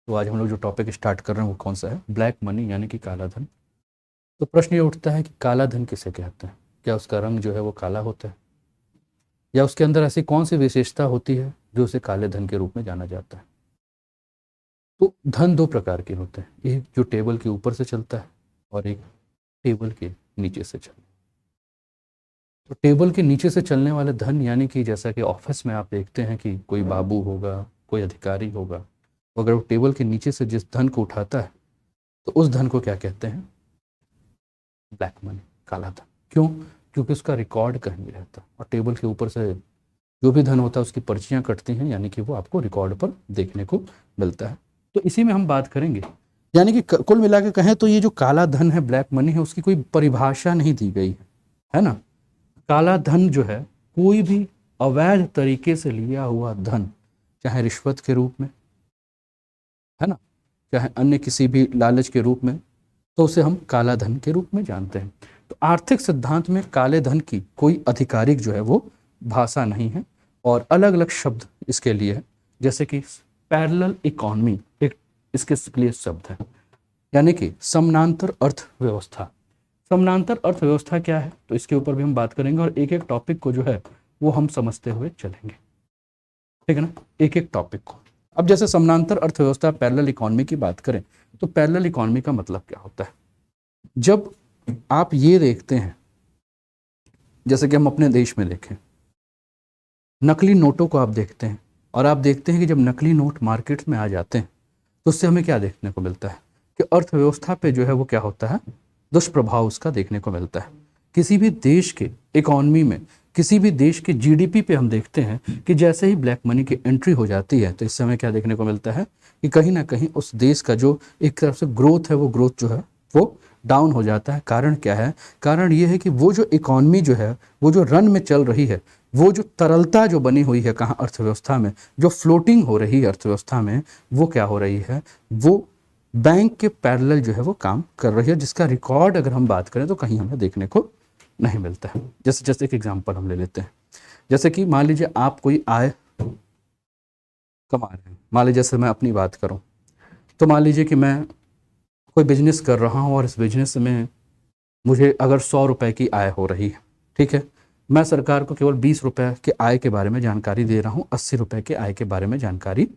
तो आज हम लोग जो टॉपिक स्टार्ट कर रहे हैं वो कौन सा है, ब्लैक मनी यानी कि काला धन। तो प्रश्न ये उठता है कि काला धन किसे कहते हैं? क्या उसका रंग जो है वो काला होता है, या उसके अंदर ऐसी कौन सी विशेषता होती है जो उसे काले धन के रूप में जाना जाता है? तो धन दो प्रकार के होते हैं, एक जो टेबल के ऊपर से चलता है और एक टेबल के नीचे से चलता है। तो टेबल के नीचे से चलने वाले धन यानी कि जैसा कि ऑफिस में आप देखते हैं कि कोई बाबू होगा, कोई अधिकारी होगा, तो अगर वो टेबल के नीचे से जिस धन को उठाता है तो उस धन को क्या कहते हैं? ब्लैक मनी, काला धन। क्यों? क्योंकि उसका रिकॉर्ड कहीं नहीं रहता और टेबल के ऊपर से जो भी धन होता है उसकी पर्चियां कटती हैं, यानी कि वो आपको रिकॉर्ड पर देखने को मिलता है। तो इसी में हम बात करेंगे, यानी कि कुल मिला के कहें तो ये जो काला धन है, ब्लैक मनी है, उसकी कोई परिभाषा नहीं दी गई है ना। काला धन जो है कोई भी अवैध तरीके से लिया हुआ धन, चाहे रिश्वत के रूप में है ना, चाहे अन्य किसी भी लालच के रूप में, तो उसे हम काला धन के रूप में जानते हैं। तो आर्थिक सिद्धांत में काले धन की कोई आधिकारिक जो है वो भाषा नहीं है और अलग अलग शब्द इसके लिए है, जैसे कि पैरेलल इकोनॉमी एक इसके लिए शब्द है, यानी कि समानांतर अर्थव्यवस्था। समानांतर अर्थव्यवस्था क्या है, तो इसके ऊपर भी हम बात करेंगे और एक एक टॉपिक को जो है वो हम समझते हुए चलेंगे, ठीक है ना, एक एक टॉपिक को। अब जैसे समानांतर अर्थव्यवस्था, पैरेलल इकोनॉमी की बात करें तो पैरेलल इकोनॉमी का मतलब क्या होता है? जब आप ये देखते हैं, जैसे कि हम अपने देश में देखें, नकली नोटों को आप देखते हैं और आप देखते हैं कि जब नकली नोट मार्केट में आ जाते हैं तो उससे हमें क्या देखने को मिलता है कि अर्थव्यवस्था पे जो है वो क्या होता है, दुष्प्रभाव उसका देखने को मिलता है। किसी भी देश के इकोनॉमी में, किसी भी देश के जीडीपी पे हम देखते हैं कि जैसे ही ब्लैक मनी की एंट्री हो जाती है तो इस समय क्या देखने को मिलता है कि कहीं ना कहीं उस देश का जो एक तरफ से ग्रोथ है, वो ग्रोथ जो है वो डाउन हो जाता है। कारण क्या है? कारण ये है कि वो जो इकोनॉमी जो है, वो जो रन में चल रही है, वो जो तरलता जो बनी हुई है कहाँ, अर्थव्यवस्था में, जो फ्लोटिंग हो रही है अर्थव्यवस्था में, वो क्या हो रही है, वो बैंक के पैरेलल जो है वो काम कर रही है, जिसका रिकॉर्ड अगर हम बात करें तो कहीं हमें देखने को नहीं मिलता है। जैसे एक एग्जांपल हम ले लेते हैं, जैसे कि मान लीजिए आप कोई आय कमा रहे हैं। मान लीजिए जैसे मैं अपनी बात करूं तो मान लीजिए कि मैं कोई बिजनेस कर रहा हूं और इस बिजनेस में मुझे अगर 100 रुपए की आय हो रही है, ठीक है, मैं सरकार को केवल 20 रुपए के आय के बारे में जानकारी दे रहा हूं, 80 रुपए के आय के बारे में जानकारी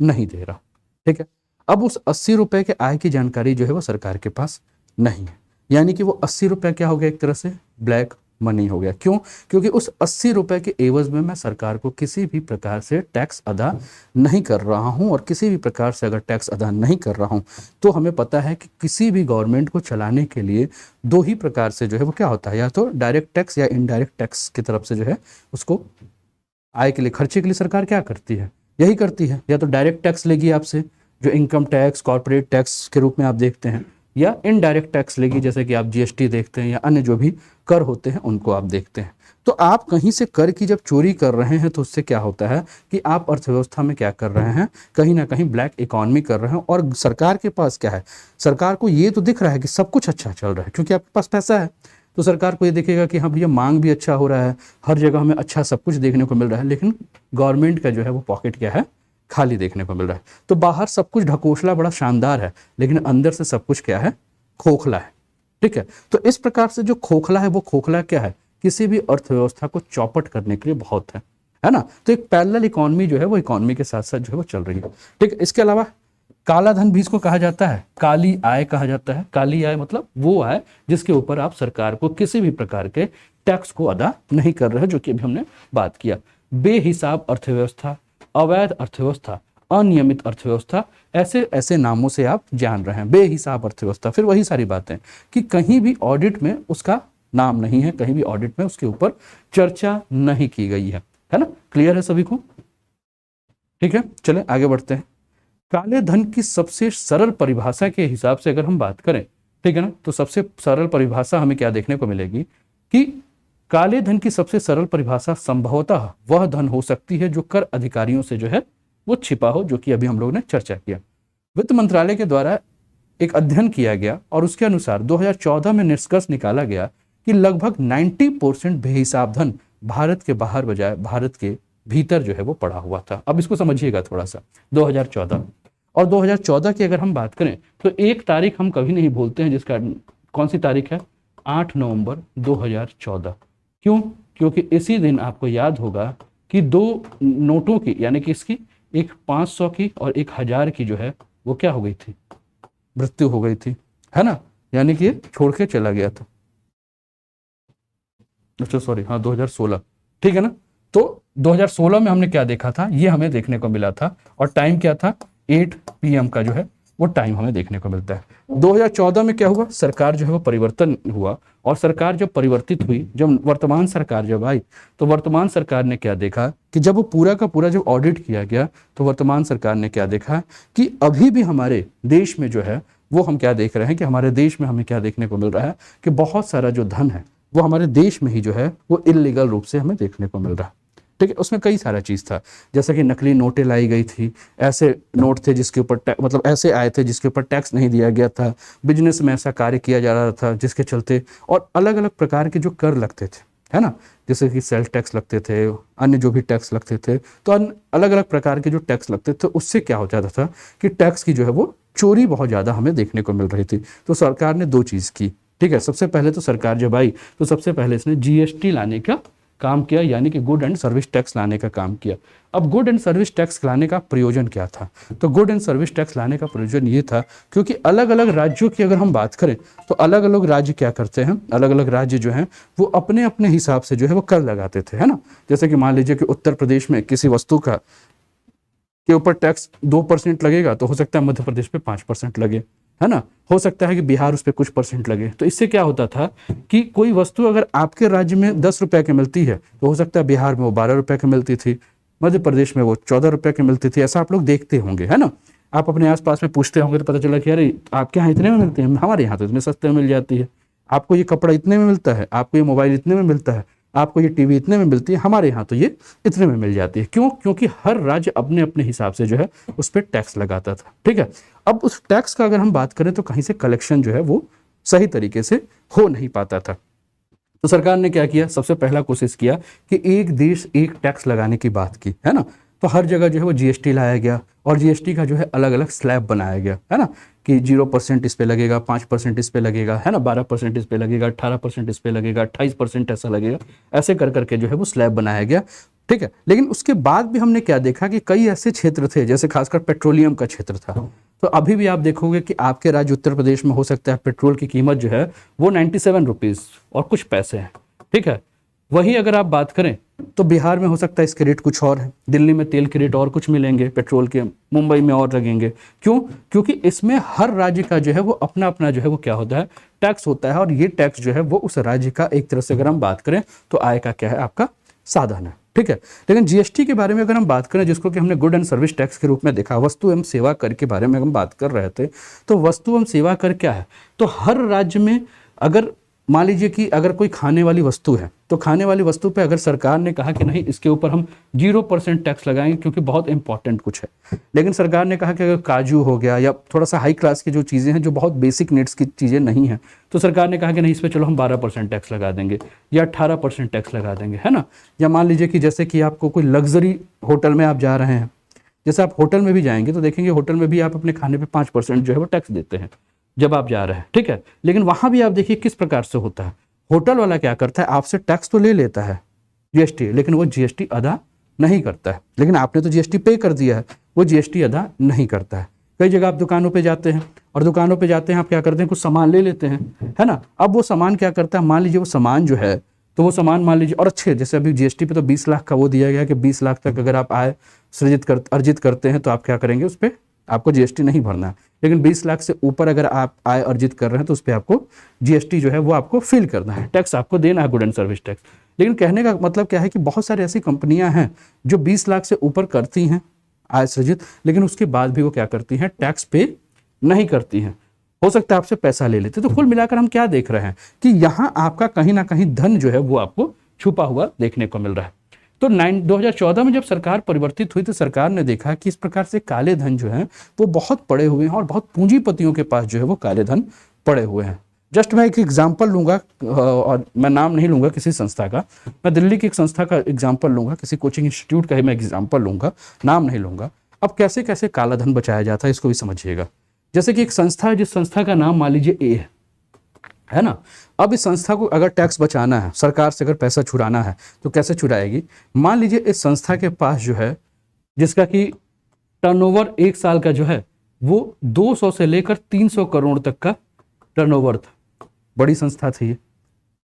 नहीं दे रहा, ठीक है। अब उस 80 रुपए के आय की जानकारी जो है वो सरकार के पास नहीं है, यानी कि वो 80 रुपए क्या हो गया, एक तरह से ब्लैक मनी हो गया। क्यों? क्योंकि उस 80 रुपए के एवज में मैं सरकार को किसी भी प्रकार से टैक्स अदा नहीं कर रहा हूं, और किसी भी प्रकार से अगर टैक्स अदा नहीं कर रहा हूं तो हमें पता है कि किसी भी गवर्नमेंट को चलाने के लिए दो ही प्रकार से जो है वो क्या होता है, या तो डायरेक्ट टैक्स या इनडायरेक्ट टैक्स की तरफ से जो है उसको आय के लिए, खर्चे के लिए सरकार क्या करती है, यही करती है, या तो डायरेक्ट टैक्स लेगी आपसे जो इनकम टैक्स, कॉर्पोरेट टैक्स के रूप में आप देखते हैं, या इनडायरेक्ट टैक्स लेगी जैसे कि आप जीएसटी देखते हैं या अन्य जो भी कर होते हैं उनको आप देखते हैं। तो आप कहीं से कर की जब चोरी कर रहे हैं तो उससे क्या होता है कि आप अर्थव्यवस्था में क्या कर रहे हैं, कहीं ना कहीं ब्लैक इकोनॉमी कर रहे हैं। और सरकार के पास क्या है, सरकार को ये तो दिख रहा है कि सब कुछ अच्छा चल रहा है क्योंकि आपके पास पैसा है, तो सरकार को ये देखेगा कि हाँ भैया मांग भी अच्छा हो रहा है, हर जगह हमें अच्छा सब कुछ देखने को मिल रहा है, लेकिन गवर्नमेंट का जो है वो पॉकेट क्या है, खाली देखने को मिल रहा है। तो बाहर सब कुछ ढकोसला बड़ा शानदार है, लेकिन अंदर से सब कुछ क्या है, खोखला है, ठीक है। तो इस प्रकार से जो खोखला है, वो खोखला क्या है, किसी भी अर्थव्यवस्था को चौपट करने के लिए बहुत है ना। तो एक पैरेलल इकोनॉमी जो है वो इकोनॉमी के साथ साथ जो है वो चल रही है, ठीक है। इसके अलावा काला धन भी इसको कहा जाता है, काली आय कहा जाता है। काली आय मतलब वो आय जिसके ऊपर आप सरकार को किसी भी प्रकार के टैक्स को अदा नहीं कर रहे, जो कि अभी हमने बात किया। बेहिसाब अर्थव्यवस्था, अवैध अर्थव्यवस्था, अनियमित अर्थव्यवस्था, ऐसे ऐसे नामों से आप जान रहे हैं। बेहिसाब अर्थव्यवस्था, फिर वही सारी बातें कि कहीं भी ऑडिट में उसका नाम नहीं है, कहीं भी ऑडिट में उसके ऊपर चर्चा नहीं की गई है ना। क्लियर है सभी को? ठीक है, चलें आगे बढ़ते हैं। काले धन की सबसे सरल परिभाषा के हिसाब से अगर हम बात करें, ठीक है ना, तो सबसे सरल परिभाषा हमें क्या देखने को मिलेगी कि काले धन की सबसे सरल परिभाषा संभवतः वह धन हो सकती है जो कर अधिकारियों से जो है वो छिपा हो, जो कि अभी हम लोगों ने चर्चा किया। वित्त मंत्रालय के द्वारा एक अध्ययन किया गया और उसके अनुसार 2014 में निष्कर्ष निकाला गया कि लगभग 90% बेहिसाब धन भारत के बाहर बजाय भारत के भीतर जो है वो पड़ा हुआ था। अब इसको समझिएगा थोड़ा सा। 2014 और 2014 की अगर हम बात करें तो एक तारीख हम कभी नहीं भूलते हैं, जिसका कौन सी तारीख है, 8 नवंबर 2014। क्यों? क्योंकि इसी दिन आपको याद होगा कि दो नोटों की, यानी कि इसकी एक 500 की और एक 1000 की जो है वो क्या हो गई थी, मृत्यु हो गई थी, है ना, यानी कि ये छोड़ के चला गया था। अच्छा सॉरी, हाँ 2016, ठीक है ना। तो 2016 में हमने क्या देखा था, ये हमें देखने को मिला था, और टाइम क्या था, 8 PM का जो है वो टाइम हमें देखने को मिलता है। 2014 में क्या हुआ, सरकार जो है वो परिवर्तन हुआ, और सरकार जब परिवर्तित हुई, जब वर्तमान सरकार जब आई, तो वर्तमान सरकार ने क्या देखा कि जब वो पूरा का पूरा जब ऑडिट किया गया, तो वर्तमान सरकार ने क्या देखा कि अभी भी हमारे देश में जो है वो हम क्या देख रहे हैं कि हमारे देश में हमें क्या देखने को मिल रहा है कि बहुत सारा जो धन है वो हमारे देश में ही जो है वो इलीगल रूप से हमें देखने को मिल रहा है। ठीक है, उसमें कई सारा चीज़ था, जैसे कि नकली नोटें लाई गई थी, ऐसे नोट थे जिसके ऊपर मतलब ऐसे आए थे जिसके ऊपर टैक्स नहीं दिया गया था, बिजनेस में ऐसा कार्य किया जा रहा था जिसके चलते, और अलग अलग प्रकार के जो कर लगते थे, है ना, जैसे कि सेल टैक्स लगते थे, अन्य जो भी टैक्स लगते थे, तो अलग अलग प्रकार के जो टैक्स लगते थे उससे क्या हो जाता था कि टैक्स की जो है वो चोरी बहुत ज़्यादा हमें देखने को मिल रही थी। तो सरकार ने दो चीज़ की, ठीक है, सबसे पहले तो सरकार जब आई तो सबसे पहले इसने GST लाने का काम किया, यानी कि गुड एंड सर्विस टैक्स लाने का काम किया। अब गुड एंड सर्विस टैक्स लाने का प्रयोजन क्या था, तो गुड एंड सर्विस टैक्स लाने का प्रयोजन ये था क्योंकि अलग अलग राज्यों की अगर हम बात करें तो अलग अलग राज्य क्या करते हैं, अलग अलग राज्य जो हैं वो अपने अपने हिसाब से जो है वो कर लगाते थे, है ना। जैसे कि मान लीजिए कि उत्तर प्रदेश में किसी वस्तु का के ऊपर टैक्स 2% लगेगा, तो हो सकता है मध्य प्रदेश पे 5% लगे, है ना, हो सकता है कि बिहार उस पर कुछ % लगे। तो इससे क्या होता था कि कोई वस्तु अगर आपके राज्य में 10 रुपए की मिलती है तो हो सकता है बिहार में वो 12 रुपए की मिलती थी, मध्य प्रदेश में वो 14 रुपए की मिलती थी। ऐसा आप लोग देखते होंगे, है ना, आप अपने आसपास में पूछते होंगे तो पता चला कि अरे आपके यहाँ इतने में मिलते हैं, हमारे यहाँ तो इतने सस्ते में मिल जाती है, आपको ये कपड़ा इतने में मिलता है, आपको ये मोबाइल इतने में मिलता है, आपको ये टीवी इतने में मिलती है, हमारे यहाँ तो ये इतने में मिल जाती है। क्यों? क्योंकि हर राज्य अपने अपने हिसाब से जो है उस पर टैक्स लगाता था। ठीक है, अब उस टैक्स का अगर हम बात करें तो कहीं से कलेक्शन जो है वो सही तरीके से हो नहीं पाता था। तो सरकार ने क्या किया, सबसे पहला कोशिश किया कि एक देश एक टैक्स लगाने की बात की, है ना। तो हर जगह जो है वो GST लाया गया, और GST का जो है अलग अलग स्लैब बनाया गया, है ना, कि 0% इस पे लगेगा, 5% इस पे लगेगा, है ना, 12% इस पे लगेगा, 18% इस पे लगेगा, 28% ऐसा लगेगा, ऐसे कर करके जो है वो स्लैब बनाया गया। ठीक है, लेकिन उसके बाद भी हमने क्या देखा कि कई ऐसे क्षेत्र थे, जैसे खासकर पेट्रोलियम का क्षेत्र था। तो अभी भी आप देखोगे कि आपके राज्य उत्तर प्रदेश में हो सकता है पेट्रोल की कीमत जो है वो 97 रुपीज़ और कुछ पैसे हैं। ठीक है, वही अगर आप बात करें तो बिहार में हो सकता है इसके रेट कुछ और है, दिल्ली में तेल के रेट और कुछ मिलेंगे पेट्रोल के, मुंबई में और लगेंगे। क्यों? क्योंकि इसमें हर राज्य का जो है वो अपना अपना जो है वो क्या होता है, टैक्स होता है, और ये टैक्स जो है वो उस राज्य का एक तरह से अगर हम बात करें तो आय का क्या है, आपका साधन है। ठीक है, लेकिन GST के बारे में अगर हम बात करें, जिसको कि हमने गुड एंड सर्विस टैक्स के रूप में देखा, वस्तु एवं सेवा कर के बारे में हम बात कर रहे थे, तो वस्तु एवं सेवा कर क्या है, तो हर राज्य में अगर मान लीजिए कि अगर कोई खाने वाली वस्तु है, तो खाने वाली वस्तु पे अगर सरकार ने कहा कि नहीं इसके ऊपर हम 0% टैक्स लगाएंगे क्योंकि बहुत इंपॉर्टेंट कुछ है, लेकिन सरकार ने कहा कि अगर काजू हो गया या थोड़ा सा हाई क्लास की जो चीज़ें हैं जो बहुत बेसिक नीड्स की चीज़ें नहीं हैं, तो सरकार ने कहा कि नहीं इस पर चलो हम 12% टैक्स लगा देंगे या 18% टैक्स लगा देंगे, है ना। या मान लीजिए कि जैसे कि आपको कोई लग्जरी होटल में आप जा रहे हैं, जैसे आप होटल में भी जाएंगे तो देखेंगे होटल में भी आप अपने खाने पर 5% जो है वो टैक्स देते हैं जब आप जा रहे हैं। ठीक है, लेकिन वहां भी आप देखिए किस प्रकार से होता है, होटल वाला क्या करता है, आपसे टैक्स तो ले लेता है GST, लेकिन वो GST अदा नहीं करता है, लेकिन आपने तो GST पे कर दिया है, वो GST अदा नहीं करता है। कई जगह आप दुकानों पे जाते हैं, और दुकानों पे जाते हैं आप क्या करते हैं, कुछ सामान ले लेते हैं, है ना। अब वो सामान क्या करता है, मान लीजिए वो सामान जो है, तो वो सामान मान लीजिए, और अच्छे जैसे अभी GST पे तो 20 लाख का वो दिया गया कि 20 लाख तक अगर आप आय अर्जित करते हैं तो आप क्या करेंगे, उस पर आपको GST नहीं भरना है। लेकिन 20 लाख से ऊपर अगर आप आय अर्जित कर रहे हैं तो उस पर आपको GST जो है वो आपको फिल करना है, टैक्स आपको देना है, गुड एंड सर्विस टैक्स। लेकिन कहने का मतलब क्या है कि बहुत सारी ऐसी कंपनियां हैं जो 20 लाख से ऊपर करती हैं आय सृजित, लेकिन उसके बाद भी वो क्या करती हैं, टैक्स पे नहीं करती हैं, हो सकता है आपसे पैसा ले लेते। तो कुल मिलाकर हम क्या देख रहे हैं कि यहाँ आपका कहीं ना कहीं धन जो है वो आपको छुपा हुआ देखने को मिल रहा है। तो 2014 में जब सरकार परिवर्तित हुई तो सरकार ने देखा कि इस प्रकार से काले धन जो है वो बहुत पड़े हुए हैं, और बहुत पूंजीपतियों के पास जो है वो काले धन पड़े हुए हैं। जस्ट मैं एक एग्जांपल लूंगा, और मैं नाम नहीं लूंगा किसी संस्था का, मैं दिल्ली की एक संस्था का एग्जांपल लूंगा, किसी कोचिंग इंस्टीट्यूट का ही मैं एग्जांपल लूंगा, नाम नहीं लूंगा। अब कैसे कैसे काला धन बचाया जाता है इसको भी समझिएगा। जैसे कि एक संस्था है, जिस संस्था का नाम मान लीजिए ए है ना। अब इस संस्था को अगर टैक्स बचाना है, सरकार से अगर पैसा छुड़ाना है तो कैसे छुड़ाएगी। मान लीजिए इस संस्था के पास जो है, जिसका कि टर्नओवर एक साल का जो है वो 200 से लेकर 300 करोड़ तक का टर्नओवर था, बड़ी संस्था थी ये,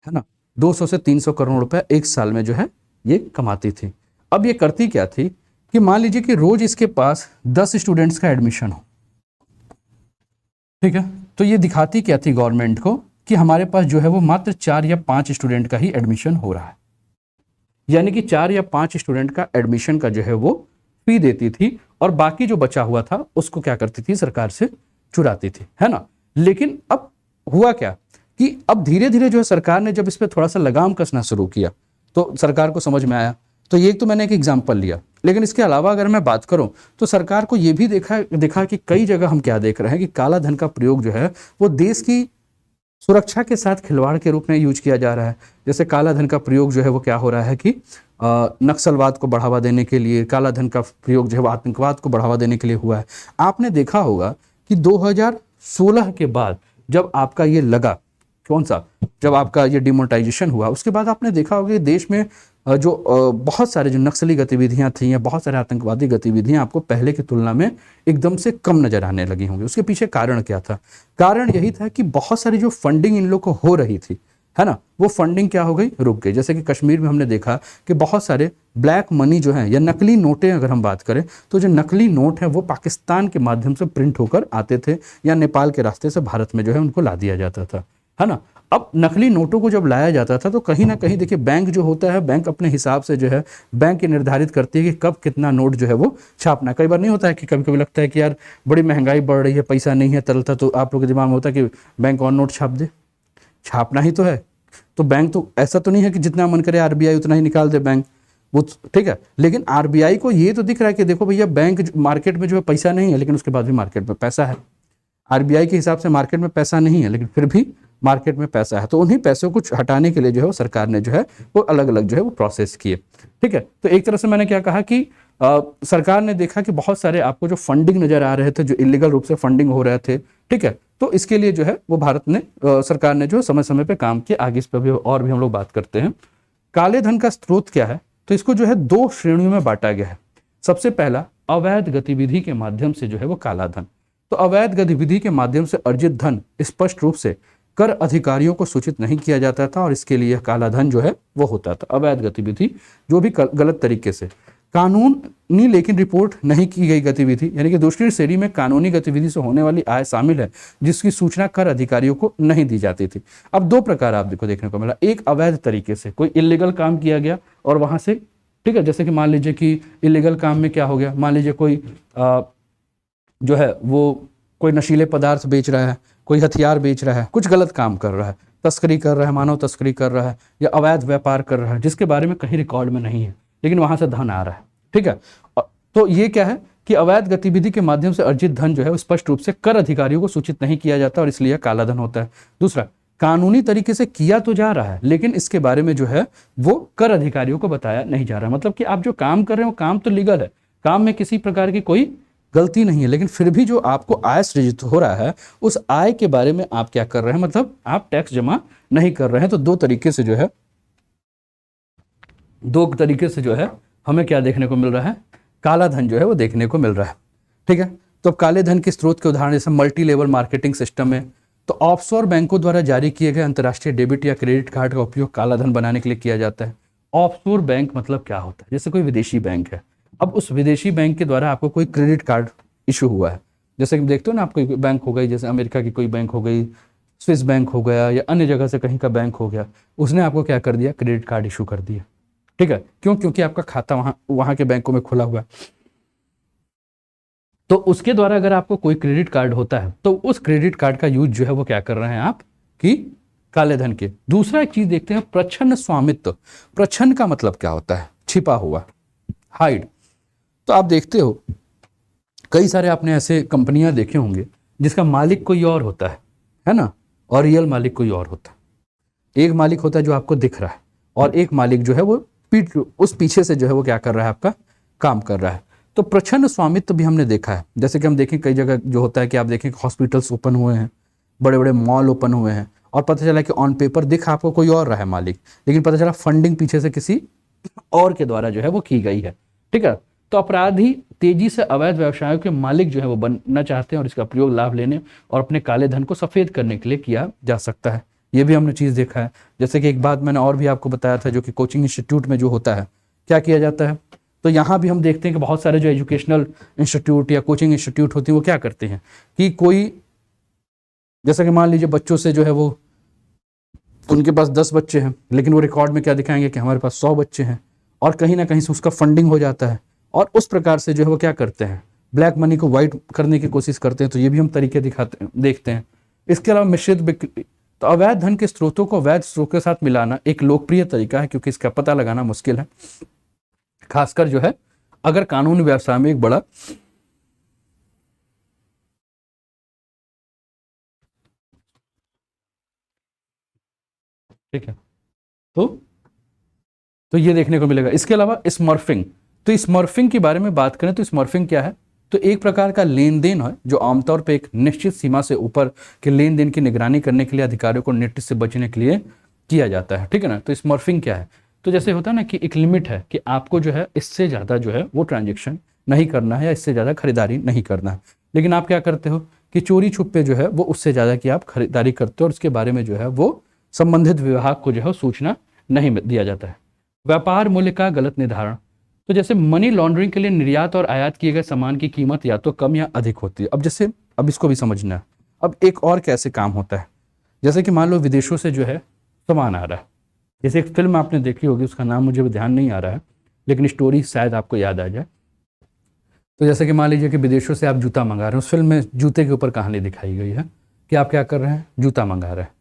है ना। 200 से 300 करोड़ रुपए एक साल में जो है ये कमाती थी। अब ये करती क्या थी कि मान लीजिए कि रोज इसके पास 10 स्टूडेंट्स का एडमिशन हो, ठीक है, तो ये दिखाती क्या थी गवर्नमेंट को कि हमारे पास जो है वो मात्र 4 या 5 स्टूडेंट का ही एडमिशन हो रहा है, यानी कि 4 या 5 स्टूडेंट का एडमिशन का जो है वो फी देती थी और बाकी जो बचा हुआ था उसको क्या करती थी, सरकार से चुराती थी, है ना। लेकिन अब हुआ क्या कि अब धीरे धीरे जो है सरकार ने जब इस पर थोड़ा सा लगाम कसना शुरू किया तो सरकार को समझ में आया। तो ये तो मैंने एक एग्जाम्पल लिया, लेकिन इसके अलावा अगर मैं बात करूं तो सरकार को ये भी देखा कि कई जगह हम क्या देख रहे हैं कि काला धन का प्रयोग जो है वो देश की सुरक्षा के साथ खिलवाड़ के रूप में यूज किया जा रहा है। जैसे काला धन का प्रयोग जो है वो क्या हो रहा है कि नक्सलवाद को बढ़ावा देने के लिए, काला धन का प्रयोग जो है वो आतंकवाद को बढ़ावा देने के लिए हुआ है। आपने देखा होगा कि 2016 के बाद जब आपका ये लगा, कौन सा, जब आपका ये डिमोनेटाइजेशन हुआ, उसके बाद आपने देखा होगा कि देश में जो बहुत सारे जो नक्सली गतिविधियां थी या बहुत सारे आतंकवादी गतिविधियां आपको पहले की तुलना में एकदम से कम नजर आने लगी होंगी। उसके पीछे कारण क्या था? कारण यही था कि बहुत सारी जो फंडिंग इन लोग को हो रही थी, है ना, वो फंडिंग क्या हो गई, रुक गई। जैसे कि कश्मीर में हमने देखा कि बहुत सारे ब्लैक मनी जो है या नकली नोटें, अगर हम बात करें तो जो नकली नोट हैं वो पाकिस्तान के माध्यम से प्रिंट होकर आते थे या नेपाल के रास्ते से भारत में जो है उनको ला दिया जाता था, है ना। अब नकली नोटों को जब लाया जाता था तो कहीं ना कहीं देखिए बैंक जो होता है, बैंक अपने हिसाब से जो है बैंक ये निर्धारित करती है कि कब कितना नोट जो है वो छापना। कई बार नहीं होता है कि कभी कभी लगता है कि यार बड़ी महंगाई बढ़ रही है, पैसा नहीं है, तरलता, तो आप लोग के दिमाग में होता है कि बैंक और नोट छाप दे, छापना ही तो है। तो बैंक तो ऐसा तो नहीं है कि जितना मन करे आरबीआई उतना ही निकाल दे बैंक, वो ठीक है। लेकिन आरबीआई को ये तो दिख रहा है कि देखो भैया बैंक मार्केट में जो है पैसा नहीं है, लेकिन उसके बाद भी मार्केट में पैसा है। आरबीआई के हिसाब से मार्केट में पैसा नहीं है, लेकिन फिर भी मार्केट में पैसा है। तो उन्हीं पैसों को हटाने के लिए जो है वो सरकार ने जो है वो अलग अलग जो है वो प्रोसेस किए, ठीक है। तो एक तरह से मैंने क्या कहा कि सरकार ने देखा कि बहुत सारे आपको जो फंडिंग नजर आ रहे थे, जो इलीगल रूप से फंडिंग हो रहे थे, ठीक है, तो इसके लिए जो है वो भारत ने सरकार ने जो समय समय पे काम किया। आगे इस पर भी और भी हम लोग बात करते हैं। काले धन का स्रोत क्या है, तो इसको जो है 2 श्रेणियों में बांटा गया है। सबसे पहला, अवैध गतिविधि के माध्यम से जो है वो काला धन। तो अवैध गतिविधि के माध्यम से अर्जित धन स्पष्ट रूप से कर अधिकारियों को सूचित नहीं किया जाता था और इसके लिए काला धन जो है वो होता था। अवैध गतिविधि जो भी गलत तरीके से कानूनी लेकिन रिपोर्ट नहीं की गई गतिविधि, यानी कि दूसरी श्रेणी में कानूनी गतिविधि से होने वाली आय शामिल है जिसकी सूचना कर अधिकारियों को नहीं दी जाती थी। अब 2 प्रकार आपको देखने को मिला। एक, अवैध तरीके से कोई इलीगल काम किया गया और वहां से, ठीक है, जैसे कि मान लीजिए कि इलीगल काम में क्या हो गया, मान लीजिए कोई जो है वो कोई नशीले पदार्थ बेच रहा है, कोई हथियार बेच रहा है, कुछ गलत काम कर रहा है, तस्करी कर रहा है, मानव तस्करी कर रहा है या अवैध व्यापार कर रहा है जिसके बारे में कहीं रिकॉर्ड में नहीं है, लेकिन वहां से धन आ रहा है, ठीक है। तो ये क्या है कि अवैध गतिविधि के माध्यम से अर्जित धन जो है स्पष्ट रूप से कर अधिकारियों को सूचित नहीं किया जाता और इसलिए काला धन होता है। दूसरा, कानूनी तरीके से किया तो जा रहा है लेकिन इसके बारे में जो है वो कर अधिकारियों को बताया नहीं जा रहा। मतलब कि आप जो काम कर रहे हो काम तो लीगल है, काम में किसी प्रकार की कोई गलती नहीं है, लेकिन फिर भी जो आपको आय सृजित हो रहा है उस आय के बारे में आप क्या कर रहे हैं, मतलब आप टैक्स जमा नहीं कर रहे हैं। तो 2 तरीके से जो है हमें क्या देखने को मिल रहा है, काला धन जो है वो देखने को मिल रहा है, ठीक है। तो अब काले धन के स्रोत के उदाहरण जैसे मल्टी लेवल मार्केटिंग सिस्टम में, तो ऑफशोर बैंकों द्वारा जारी किए गए अंतर्राष्ट्रीय डेबिट या क्रेडिट कार्ड का उपयोग काला धन बनाने के लिए किया जाता है। ऑफशोर बैंक मतलब क्या होता है, जैसे कोई विदेशी बैंक है, अब उस विदेशी बैंक के द्वारा आपको कोई क्रेडिट कार्ड इशू हुआ है, जैसे कि देखते हो ना, आपको बैंक हो गई, जैसे अमेरिका की कोई बैंक हो गई, स्विस बैंक हो गया या अन्य जगह से कहीं का बैंक हो गया, उसने आपको क्या कर दिया, क्रेडिट कार्ड इशू कर दिया, ठीक है। क्यों? क्योंकि आपका खाता वहां के बैंकों में खुला हुआ है। तो उसके द्वारा अगर आपको कोई क्रेडिट कार्ड होता है तो उस क्रेडिट कार्ड का यूज जो है वो क्या कर रहे हैं आप, कि काले धन के। दूसरा एक चीज देखते हैं, प्रच्छन्न स्वामित्व। प्रच्छन्न का मतलब क्या होता है, छिपा हुआ, हाइड। तो आप देखते हो कई सारे आपने ऐसे कंपनियां देखे होंगे जिसका मालिक कोई और होता है ना, और रियल मालिक कोई और होता है। एक मालिक होता है जो आपको दिख रहा है और एक मालिक जो है वो उस पीछे से जो है वो क्या कर रहा है, आपका काम कर रहा है। तो प्रच्छन्न स्वामित्व भी हमने देखा है, जैसे कि हम देखें कई जगह जो होता है कि आप देखें हॉस्पिटल्स ओपन हुए हैं, बड़े बड़े मॉल ओपन हुए हैं, और पता चला कि ऑन पेपर दिख आपको कोई और रहा है मालिक, लेकिन पता चला फंडिंग पीछे से किसी और के द्वारा जो है वो की गई है। ठीक है, तो अपराधी तेजी से अवैध व्यवसायों के मालिक जो है वो बनना चाहते हैं और इसका प्रयोग लाभ लेने और अपने काले धन को सफेद करने के लिए किया जा सकता है। ये भी हमने चीज़ देखा है। जैसे कि एक बात मैंने और भी आपको बताया था, जो कि कोचिंग इंस्टीट्यूट में जो होता है क्या किया जाता है, तो यहाँ भी हम देखते हैं कि बहुत सारे जो एजुकेशनल इंस्टीट्यूट या कोचिंग इंस्टीट्यूट होती हैं वो क्या करते हैं कि कोई, जैसा कि मान लीजिए बच्चों से जो है वो उनके पास 10 बच्चे हैं, लेकिन वो रिकॉर्ड में क्या दिखाएंगे कि हमारे पास 100 बच्चे हैं, और कहीं ना कहीं से उसका फंडिंग हो जाता है, और उस प्रकार से जो है वो क्या करते हैं, ब्लैक मनी को वाइट करने की कोशिश करते हैं। तो ये भी हम तरीके देखते हैं। इसके अलावा मिश्रित बिक्री, तो अवैध धन के स्रोतों को वैध स्रोत के साथ मिलाना एक लोकप्रिय तरीका है, क्योंकि इसका पता लगाना मुश्किल है, खासकर जो है अगर कानूनी व्यवसाय में एक बड़ा ठीक है। तो ये देखने को मिलेगा। इसके अलावा स्मर्फिंग, तो स्मर्फिंग के बारे में बात करें तो स्मर्फिंग क्या है, तो एक प्रकार का लेन देन है जो आमतौर पर एक निश्चित सीमा से ऊपर के लेन देन की निगरानी करने के लिए अधिकारियों को नोटिस से बचने के लिए किया जाता है। ठीक है ना, तो स्मर्फिंग क्या है, तो जैसे होता है ना कि एक लिमिट है कि आपको जो है इससे ज़्यादा जो है वो ट्रांजेक्शन नहीं करना है या इससे ज़्यादा खरीदारी नहीं करना है, लेकिन आप क्या करते हो कि चोरी छुपे जो है वो उससे ज़्यादा की आप खरीदारी करते हो और उसके बारे में जो है वो संबंधित विभाग को जो है सूचना नहीं दिया जाता है। व्यापार मूल्य का गलत निर्धारण, तो जैसे मनी लॉन्ड्रिंग के लिए निर्यात और आयात किए गए सामान की कीमत या तो कम या अधिक होती है। अब इसको भी समझना है। अब एक और कैसे काम होता है, जैसे कि मान लो विदेशों से जो है सामान आ रहा है, जैसे एक फिल्म आपने देखी होगी, उसका नाम मुझे ध्यान नहीं आ रहा है, लेकिन स्टोरी शायद आपको याद आ जाए। तो जैसे कि मान लीजिए कि विदेशों से आप जूता मंगा रहे हैं, उस फिल्म में जूते के ऊपर कहानी दिखाई गई है कि आप क्या कर रहे हैं, जूता मंगा रहे हैं,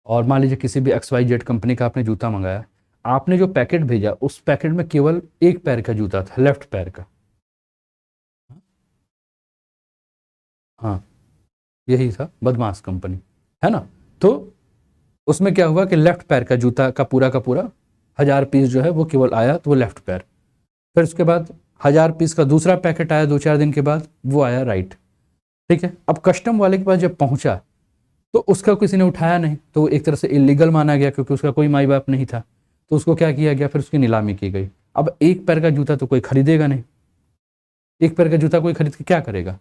और मान लीजिए किसी भी XYZ कंपनी का आपने जूता मंगाया, आपने जो पैकेट भेजा उस पैकेट में केवल एक पैर का जूता था, लेफ्ट पैर का। हाँ, यही था बदमाश कंपनी, है ना। तो उसमें क्या हुआ कि लेफ्ट पैर का जूता का पूरा 1000 पीस जो है वो केवल आया, तो वो लेफ्ट पैर। फिर उसके बाद 1000 पीस का दूसरा पैकेट आया 2-4 दिन के बाद, वो आया राइट। ठीक है, अब कस्टम वाले के पास जब पहुंचा तो उसका किसी ने उठाया नहीं, तो एक तरह से इलीगल माना गया, क्योंकि उसका कोई माई बाप नहीं था। तो उसको क्या किया गया, फिर उसकी नीलामी की गई। अब एक पैर का जूता तो कोई खरीदेगा नहीं, एक पैर का जूता कोई खरीद के क्या करेगा।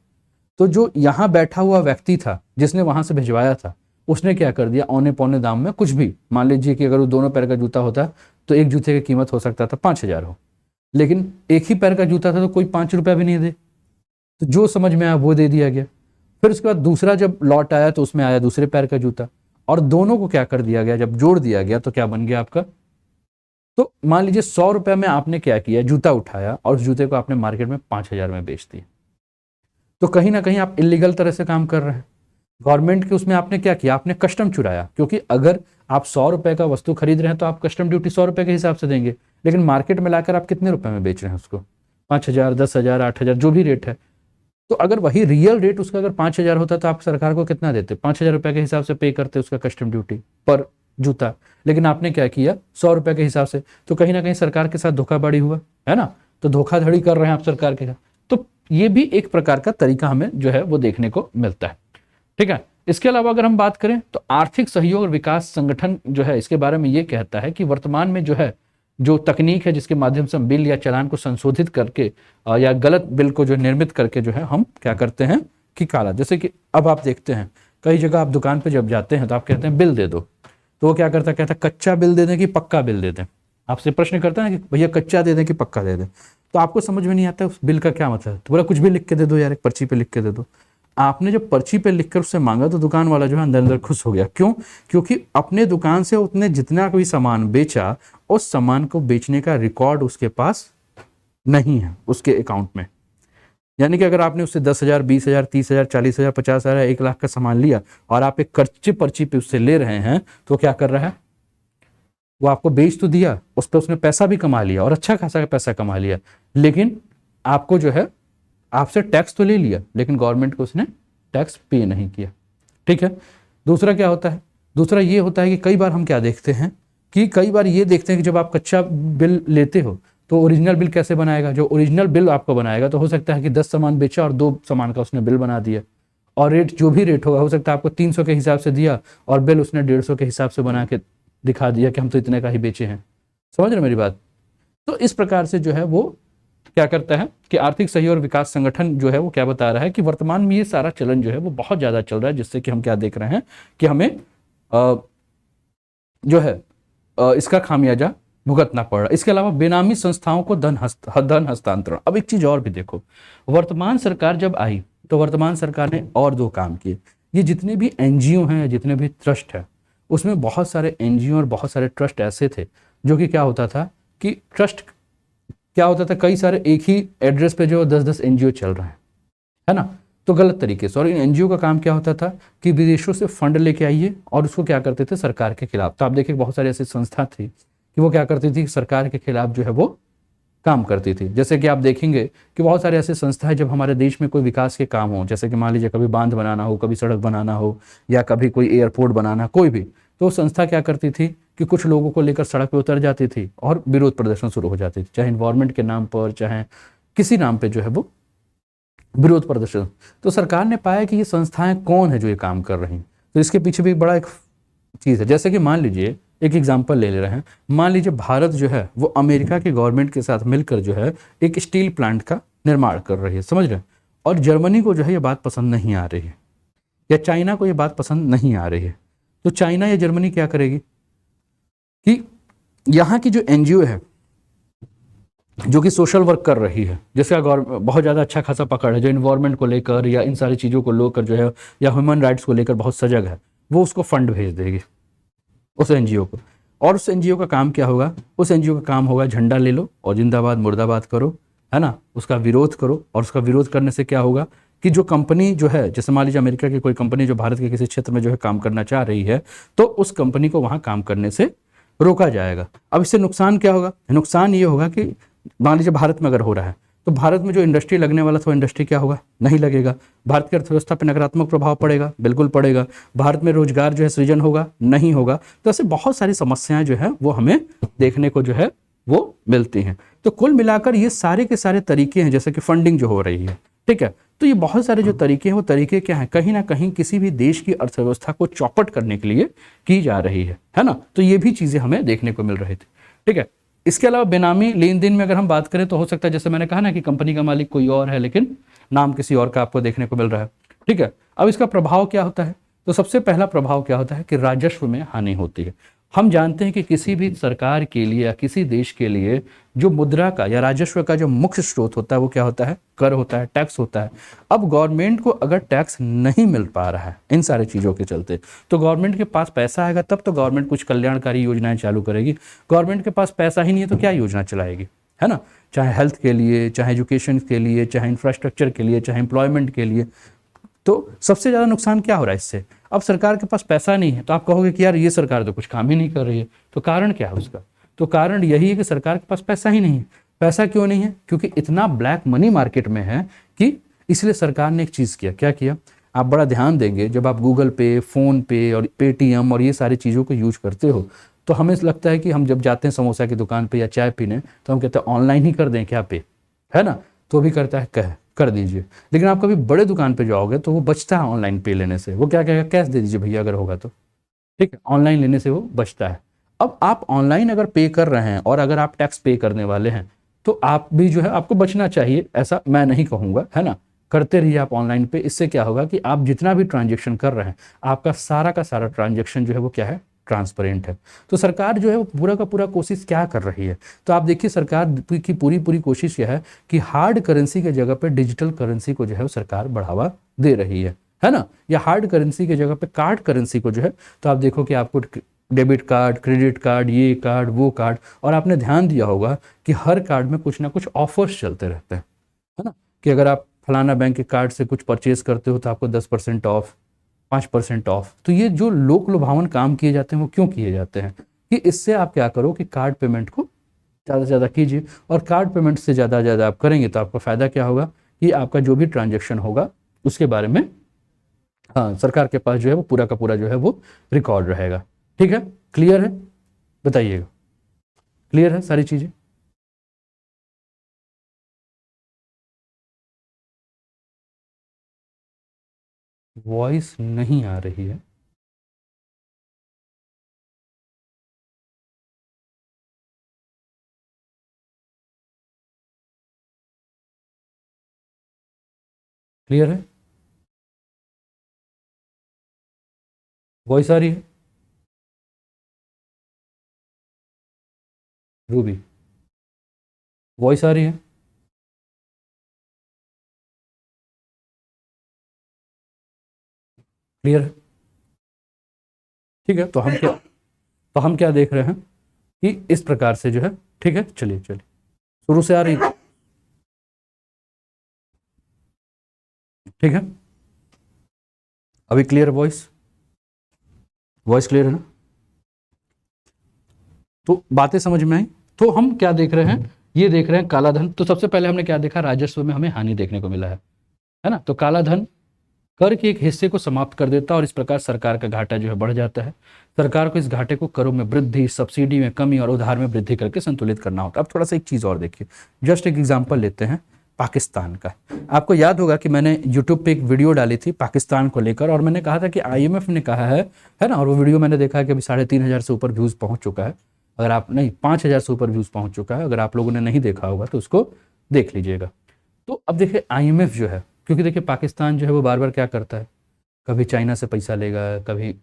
तो जो यहाँ बैठा हुआ व्यक्ति था जिसने वहां से भिजवाया था, उसने क्या कर दिया, औने पौने दाम में कुछ भी, मान लीजिए कि अगर वो दोनों पैर का जूता होता तो एक जूते की कीमत हो सकता था 5000 हो, लेकिन एक ही पैर का जूता था तो कोई 5 रुपया भी नहीं दे, तो जो समझ में आया वो दे दिया गया। फिर उसके बाद दूसरा जब लॉट आया तो उसमें आया दूसरे पैर का जूता, और दोनों को क्या कर दिया गया, जब जोड़ दिया गया तो क्या बन गया आपका, तो मान लीजिए 100 रुपये में आपने क्या किया, जूता उठाया और उस जूते को आपने मार्केट में 5000 में बेच दिया। तो कहीं ना कहीं आप इलीगल तरह से काम कर रहे हैं। गवर्नमेंट के उसमें आपने क्या किया, आपने कस्टम चुराया, क्योंकि अगर आप 100 रुपये का वस्तु खरीद रहे हैं तो आप कस्टम ड्यूटी 100 रुपये के हिसाब से देंगे, लेकिन मार्केट में लाकर आप कितने रुपए में बेच रहे हैं उसको, 5000, 10000, 8000, जो भी रेट है। तो अगर वही रियल रेट उसका अगर 5000 होता तो आप सरकार को कितना देते, 5000 रुपये के हिसाब से पे करते उसका कस्टम ड्यूटी पर जूता, लेकिन आपने क्या किया 100 रुपये के हिसाब से। तो कहीं ना कहीं सरकार के साथ धोखाधड़ी हुआ, है ना, तो धोखाधड़ी कर रहे हैं आप सरकार के साथ। तो ये भी एक प्रकार का तरीका हमें जो है वो देखने को मिलता है। ठीक है, इसके अलावा अगर हम बात करें तो आर्थिक सहयोग और विकास संगठन जो है इसके बारे में ये कहता है कि वर्तमान में जो है जो तकनीक है जिसके माध्यम से हम बिल या चालान को संशोधित करके या गलत बिल को जो निर्मित करके जो है हम क्या करते हैं कि काला, जैसे कि अब आप देखते हैं कई जगह आप दुकान पे जब जाते हैं तो आप कहते हैं बिल दे दो, तो वो क्या करता है, कहता है कच्चा बिल दे दें कि पक्का बिल दे दें। आपसे प्रश्न करता है ना कि भैया कच्चा दे दें कि पक्का दे दें, तो आपको समझ में नहीं आता उस बिल का क्या मतलब है, तो बोला कुछ भी लिख के दे दो यार, एक पर्ची पे लिख के दे दो। आपने जब पर्ची पे लिखकर उससे मांगा तो दुकान वाला जो है अंदर अंदर खुश हो गया। क्यों? क्योंकि अपने दुकान से उसने जितना भी सामान बेचा उस सामान को बेचने का रिकॉर्ड उसके पास नहीं है उसके अकाउंट में। यानी कि अगर आपने उससे 10,000, 20,000, 30,000, 40,000, 50,000, 1 लाख का सामान लिया और आप एक कच्चे पर्ची पे उससे ले रहे हैं, तो क्या कर रहा है, वो आपको बेच तो दिया, उस पर उसने पैसा भी कमा लिया और अच्छा खासा पैसा कमा लिया, लेकिन आपको जो है आपसे टैक्स तो ले लिया, लेकिन गवर्नमेंट को उसने टैक्स पे नहीं किया। ठीक है, दूसरा क्या होता है, दूसरा ये होता है कि कई बार हम क्या देखते हैं कि कई बार ये देखते हैं कि जब आप कच्चा बिल लेते हो तो ओरिजिनल बिल कैसे बनाएगा? जो ओरिजिनल बिल आपको बनाएगा तो हो सकता है कि 10 सामान बेचा और 2 सामान का उसने बिल बना दिया, और रेट जो भी रेट होगा, हो सकता है आपको 300 के हिसाब से दिया और बिल उसने 150 के हिसाब से बना के दिखा दिया कि हम तो इतने का ही बेचे हैं। समझ रहे मेरी बात? तो इस प्रकार से जो है वो क्या करता है कि आर्थिक सहयोग और विकास संगठन जो है वो क्या बता रहा है कि वर्तमान में ये सारा चलन जो है वो बहुत ज़्यादा चल रहा है, जिससे कि हम क्या देख रहे हैं कि हमें जो है इसका खामियाजा भुगतना पड़ रहा है। इसके अलावा बेनामी संस्थाओं को धन हस्तांतरण। अब एक चीज और भी देखो, वर्तमान सरकार जब आई तो वर्तमान सरकार ने और 2 काम किए। ये जितने भी एनजीओ हैं, जितने भी ट्रस्ट है, उसमें बहुत सारे एनजीओ और बहुत सारे ट्रस्ट ऐसे थे जो कि क्या होता था कि ट्रस्ट क्या होता था, कई सारे एक ही एड्रेस पे जो 10-10 एनजीओ चल रहे हैं, है ना, तो गलत तरीके से। और इन एनजीओ का काम क्या होता था कि विदेशों से फंड लेके आइए और उसको क्या करते थे सरकार के खिलाफ। तो आप देखिए बहुत सारी ऐसी संस्था थी कि वो क्या करती थी, सरकार के खिलाफ जो है वो काम करती थी। जैसे कि आप देखेंगे कि बहुत सारे ऐसे संस्थाएं जब हमारे देश में कोई विकास के काम हो, जैसे कि मान लीजिए कभी बांध बनाना हो, कभी सड़क बनाना हो, या कभी कोई एयरपोर्ट बनाना, कोई भी, तो संस्था क्या करती थी कि कुछ लोगों को लेकर सड़क पे उतर जाती थी और विरोध प्रदर्शन शुरू हो जाती थी, चाहे इन्वायरमेंट के नाम पर, चाहे किसी नाम पे जो है वो विरोध प्रदर्शन। तो सरकार ने पाया कि ये संस्थाएं कौन है जो ये काम कर रही हैं, तो इसके पीछे भी बड़ा एक चीज़ है। जैसे कि मान लीजिए एक एग्जांपल ले रहे हैं, मान लीजिए भारत जो है वो अमेरिका के गवर्नमेंट के साथ मिलकर जो है एक स्टील प्लांट का निर्माण कर रही है, समझ रहे हैं, और जर्मनी को जो है ये बात पसंद नहीं आ रही है, या चाइना को ये बात पसंद नहीं आ रही है। तो चाइना या जर्मनी क्या करेगी कि यहाँ की जो एनजीओ है जो कि सोशल वर्क कर रही है, जिसका बहुत ज़्यादा अच्छा खासा पकड़ है, जो इन्वायरमेंट को लेकर या इन सारी चीज़ों को लेकर जो है, या ह्यूमन राइट्स को लेकर बहुत सजग है, वो उसको फंड भेज देगी उस एनजीओ को। और उस एनजीओ का काम क्या होगा? उस एनजीओ का काम होगा झंडा ले लो और जिंदाबाद मुर्दाबाद करो, है ना, उसका विरोध करो। और उसका विरोध करने से क्या होगा कि जो कंपनी जो है, जैसे मान लीजिए अमेरिका की कोई कंपनी जो भारत के किसी क्षेत्र में जो है काम करना चाह रही है, तो उस कंपनी को वहाँ काम करने से रोका जाएगा। अब इससे नुकसान क्या होगा? नुकसान ये होगा कि मान लीजिए भारत में अगर हो रहा है तो भारत में जो इंडस्ट्री लगने वाला था वो इंडस्ट्री क्या होगा? नहीं लगेगा। भारत की अर्थव्यवस्था पर नकारात्मक प्रभाव पड़ेगा, बिल्कुल पड़ेगा। भारत में रोजगार जो है सृजन होगा, नहीं होगा। तो ऐसे बहुत सारी समस्याएं जो है वो हमें देखने को जो है वो मिलती हैं। तो कुल मिलाकर ये सारे के सारे तरीके हैं, जैसे कि फंडिंग जो हो रही है, ठीक है, तो ये बहुत सारे जो तरीके हैं वो तरीके क्या हैं, कहीं ना कहीं किसी भी देश की अर्थव्यवस्था को चौपट करने के लिए की जा रही है ना। तो ये भी चीजें हमें देखने को मिल रही थी, ठीक है। इसके अलावा बेनामी लेन देन में अगर हम बात करें तो हो सकता है, जैसे मैंने कहा ना कि कंपनी का मालिक कोई और है लेकिन नाम किसी और का आपको देखने को मिल रहा है, ठीक है। अब इसका प्रभाव क्या होता है? तो सबसे पहला प्रभाव क्या होता है कि राजस्व में हानि होती है। हम जानते हैं कि किसी भी सरकार के लिए या किसी देश के लिए जो मुद्रा का या राजस्व का जो मुख्य स्रोत होता है वो क्या होता है? कर होता है, टैक्स होता है। अब गवर्नमेंट को अगर टैक्स नहीं मिल पा रहा है इन सारी चीज़ों के चलते, तो गवर्नमेंट के पास पैसा आएगा तब तो गवर्नमेंट कुछ कल्याणकारी योजनाएं चालू करेगी। गवर्नमेंट के पास पैसा ही नहीं है तो क्या योजना चलाएगी, है ना, चाहे हेल्थ के लिए, चाहे एजुकेशन के लिए, चाहे इंफ्रास्ट्रक्चर के लिए, चाहे एम्प्लॉयमेंट के लिए। तो सबसे ज़्यादा नुकसान क्या हो रहा है इससे? अब सरकार के पास पैसा नहीं है तो आप कहोगे कि यार ये सरकार तो कुछ काम ही नहीं कर रही है। तो कारण क्या है उसका? तो कारण यही है कि सरकार के पास पैसा ही नहीं है। पैसा क्यों नहीं है? क्योंकि इतना ब्लैक मनी मार्केट में है कि इसलिए सरकार ने एक चीज़ किया। क्या किया? आप बड़ा ध्यान देंगे, जब आप गूगल पे, फ़ोन पे और पेटीएम और ये सारी चीज़ों को यूज करते हो तो हमें लगता है कि हम जब जाते हैं समोसा की दुकान पे या चाय पीने तो हम कहते हैं ऑनलाइन ही कर दें क्या पे, है ना, तो भी करता है कर दीजिए। लेकिन आप कभी बड़े दुकान पे जाओगे तो वो बचता है ऑनलाइन पे लेने से, वो क्या कहेगा कैश दे दीजिए भैया अगर होगा तो, ठीक है, ऑनलाइन लेने से वो बचता है। अब आप ऑनलाइन अगर पे कर रहे हैं और अगर आप टैक्स पे करने वाले हैं तो आप भी जो है आपको बचना चाहिए, ऐसा मैं नहीं कहूँगा, है ना, करते रहिए आप ऑनलाइन पे। इससे क्या होगा कि आप जितना भी ट्रांजेक्शन कर रहे हैं आपका सारा का सारा ट्रांजेक्शन जो है वो क्या है? ट्रांसपेरेंट है। तो सरकार जो है वो पूरा का पूरा कोशिश क्या कर रही है? तो आप देखिए सरकार की पूरी कोशिश यह है कि हार्ड करेंसी के जगह पे डिजिटल करेंसी को जो है वो सरकार बढ़ावा दे रही है ना, या हार्ड करेंसी के जगह पे कार्ड करेंसी को जो है, तो आप देखो कि आपको डेबिट कार्ड, क्रेडिट कार्ड, ये कार्ड, वो कार्ड, और आपने ध्यान दिया होगा कि हर कार्ड में कुछ ना कुछ ऑफर्स चलते रहते हैं, है ना, कि अगर आप फलाना बैंक के कार्ड से कुछ परचेज करते हो तो आपको 10% ऑफ, 5% ऑफ। तो ये जो लोक लुभावन काम किए जाते हैं वो क्यों किए जाते हैं? कि इससे आप क्या करो कि कार्ड पेमेंट को ज़्यादा से ज़्यादा कीजिए, और कार्ड पेमेंट से ज़्यादा आप करेंगे तो आपका फ़ायदा क्या होगा कि आपका जो भी ट्रांजेक्शन होगा उसके बारे में, हाँ, सरकार के पास जो है वो पूरा का पूरा जो है वो रिकॉर्ड रहेगा। ठीक है, क्लियर है? बताइएगा, क्लियर है सारी चीज़ें? वॉइस नहीं आ रही है। क्लियर है? वॉइस आ रही है? रूबी, वॉइस आ रही है? क्लियर है? ठीक है, तो हम क्या देख रहे हैं कि इस प्रकार से जो है, ठीक है, चलिए चलिए, शुरू से आ रही है, ठीक है, अभी क्लियर है वॉइस? वॉइस क्लियर है ना? तो बातें समझ में आई? तो हम क्या देख रहे हैं, ये देख रहे हैं काला धन। तो सबसे पहले हमने क्या देखा, राजस्व में हमें हानि देखने को मिला है ना? तो काला धन कर के एक हिस्से को समाप्त कर देता है और इस प्रकार सरकार का घाटा जो है बढ़ जाता है। सरकार को इस घाटे को करों में वृद्धि, सब्सिडी में कमी और उधार में वृद्धि करके संतुलित करना होता है। अब थोड़ा सा एक चीज़ और देखिए, जस्ट एक एग्जांपल लेते हैं पाकिस्तान का। आपको याद होगा कि मैंने यूट्यूब पे एक वीडियो डाली थी पाकिस्तान को लेकर, और मैंने कहा था कि आईएमएफ ने कहा है ना, और वो वीडियो मैंने देखा है कि अभी 3,500 से ऊपर व्यूज़ पहुंच चुका है। अगर आप नहीं, 5,000 से ऊपर व्यूज़ पहुंच चुका है। अगर आप लोगों ने नहीं देखा होगा तो उसको देख लीजिएगा। तो अब देखिए आईएमएफ जो है, क्योंकि देखिए पाकिस्तान जो है वो बार बार क्या करता है, कभी चाइना से पैसा लेगा, कभी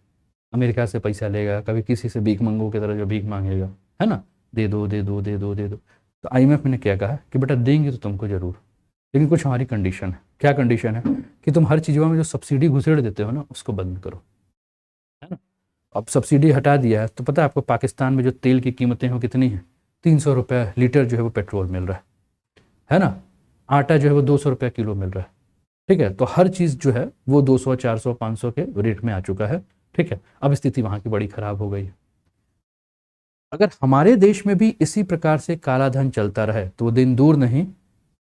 अमेरिका से पैसा लेगा, कभी किसी से भीख मंगो की तरह जो भीख मांगेगा, है ना, दे दो दे दो दे दो दे दो। तो आईएमएफ ने क्या कहा कि बेटा देंगे तो तुमको जरूर, लेकिन कुछ हमारी कंडीशन है। क्या कंडीशन है? कि तुम हर चीज़ों में जो सब्सिडी घुसेड़ देते हो ना, उसको बंद करो, है ना। अब सब्सिडी हटा दिया है तो पता है आपको पाकिस्तान में जो तेल की कीमतें हो कितनी है? 300 रुपये लीटर जो है वो पेट्रोल मिल रहा है ना। आटा जो है वो 200 रुपये किलो मिल रहा है, ठीक है। तो हर चीज़ जो है वो 200 400 500 के रेट में आ चुका है, ठीक है। अब स्थिति वहाँ की बड़ी खराब हो गई है। अगर हमारे देश में भी इसी प्रकार से काला धन चलता रहे तो वो दिन दूर नहीं,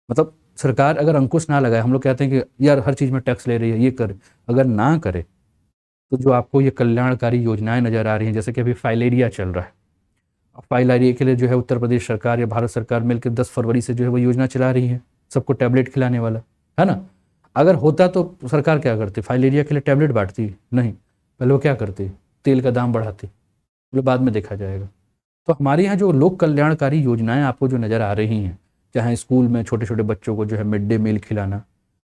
मतलब सरकार अगर अंकुश ना लगाए, हम लोग कहते हैं कि यार हर चीज़ में टैक्स ले रही है, ये करे, अगर ना करे, तो जो आपको ये कल्याणकारी योजनाएं नज़र आ रही हैं, जैसे कि अभी फाइलेरिया चल रहा है, फाइलेरिया के लिए जो है उत्तर प्रदेश सरकार या भारत सरकार मिलकर 10 फरवरी से जो है वो योजना चला रही है, सबको टैबलेट खिलाने वाला, है ना। अगर होता तो सरकार क्या करती? फाइलेरिया के लिए टैबलेट बांटती? नहीं, पहले वो क्या करती? तेल का दाम बढ़ाती, बोले बाद में देखा जाएगा। तो हमारे यहाँ जो लोक कल्याणकारी योजनाएं आपको जो नज़र आ रही हैं, चाहे स्कूल में छोटे छोटे बच्चों को जो है मिड डे मील खिलाना,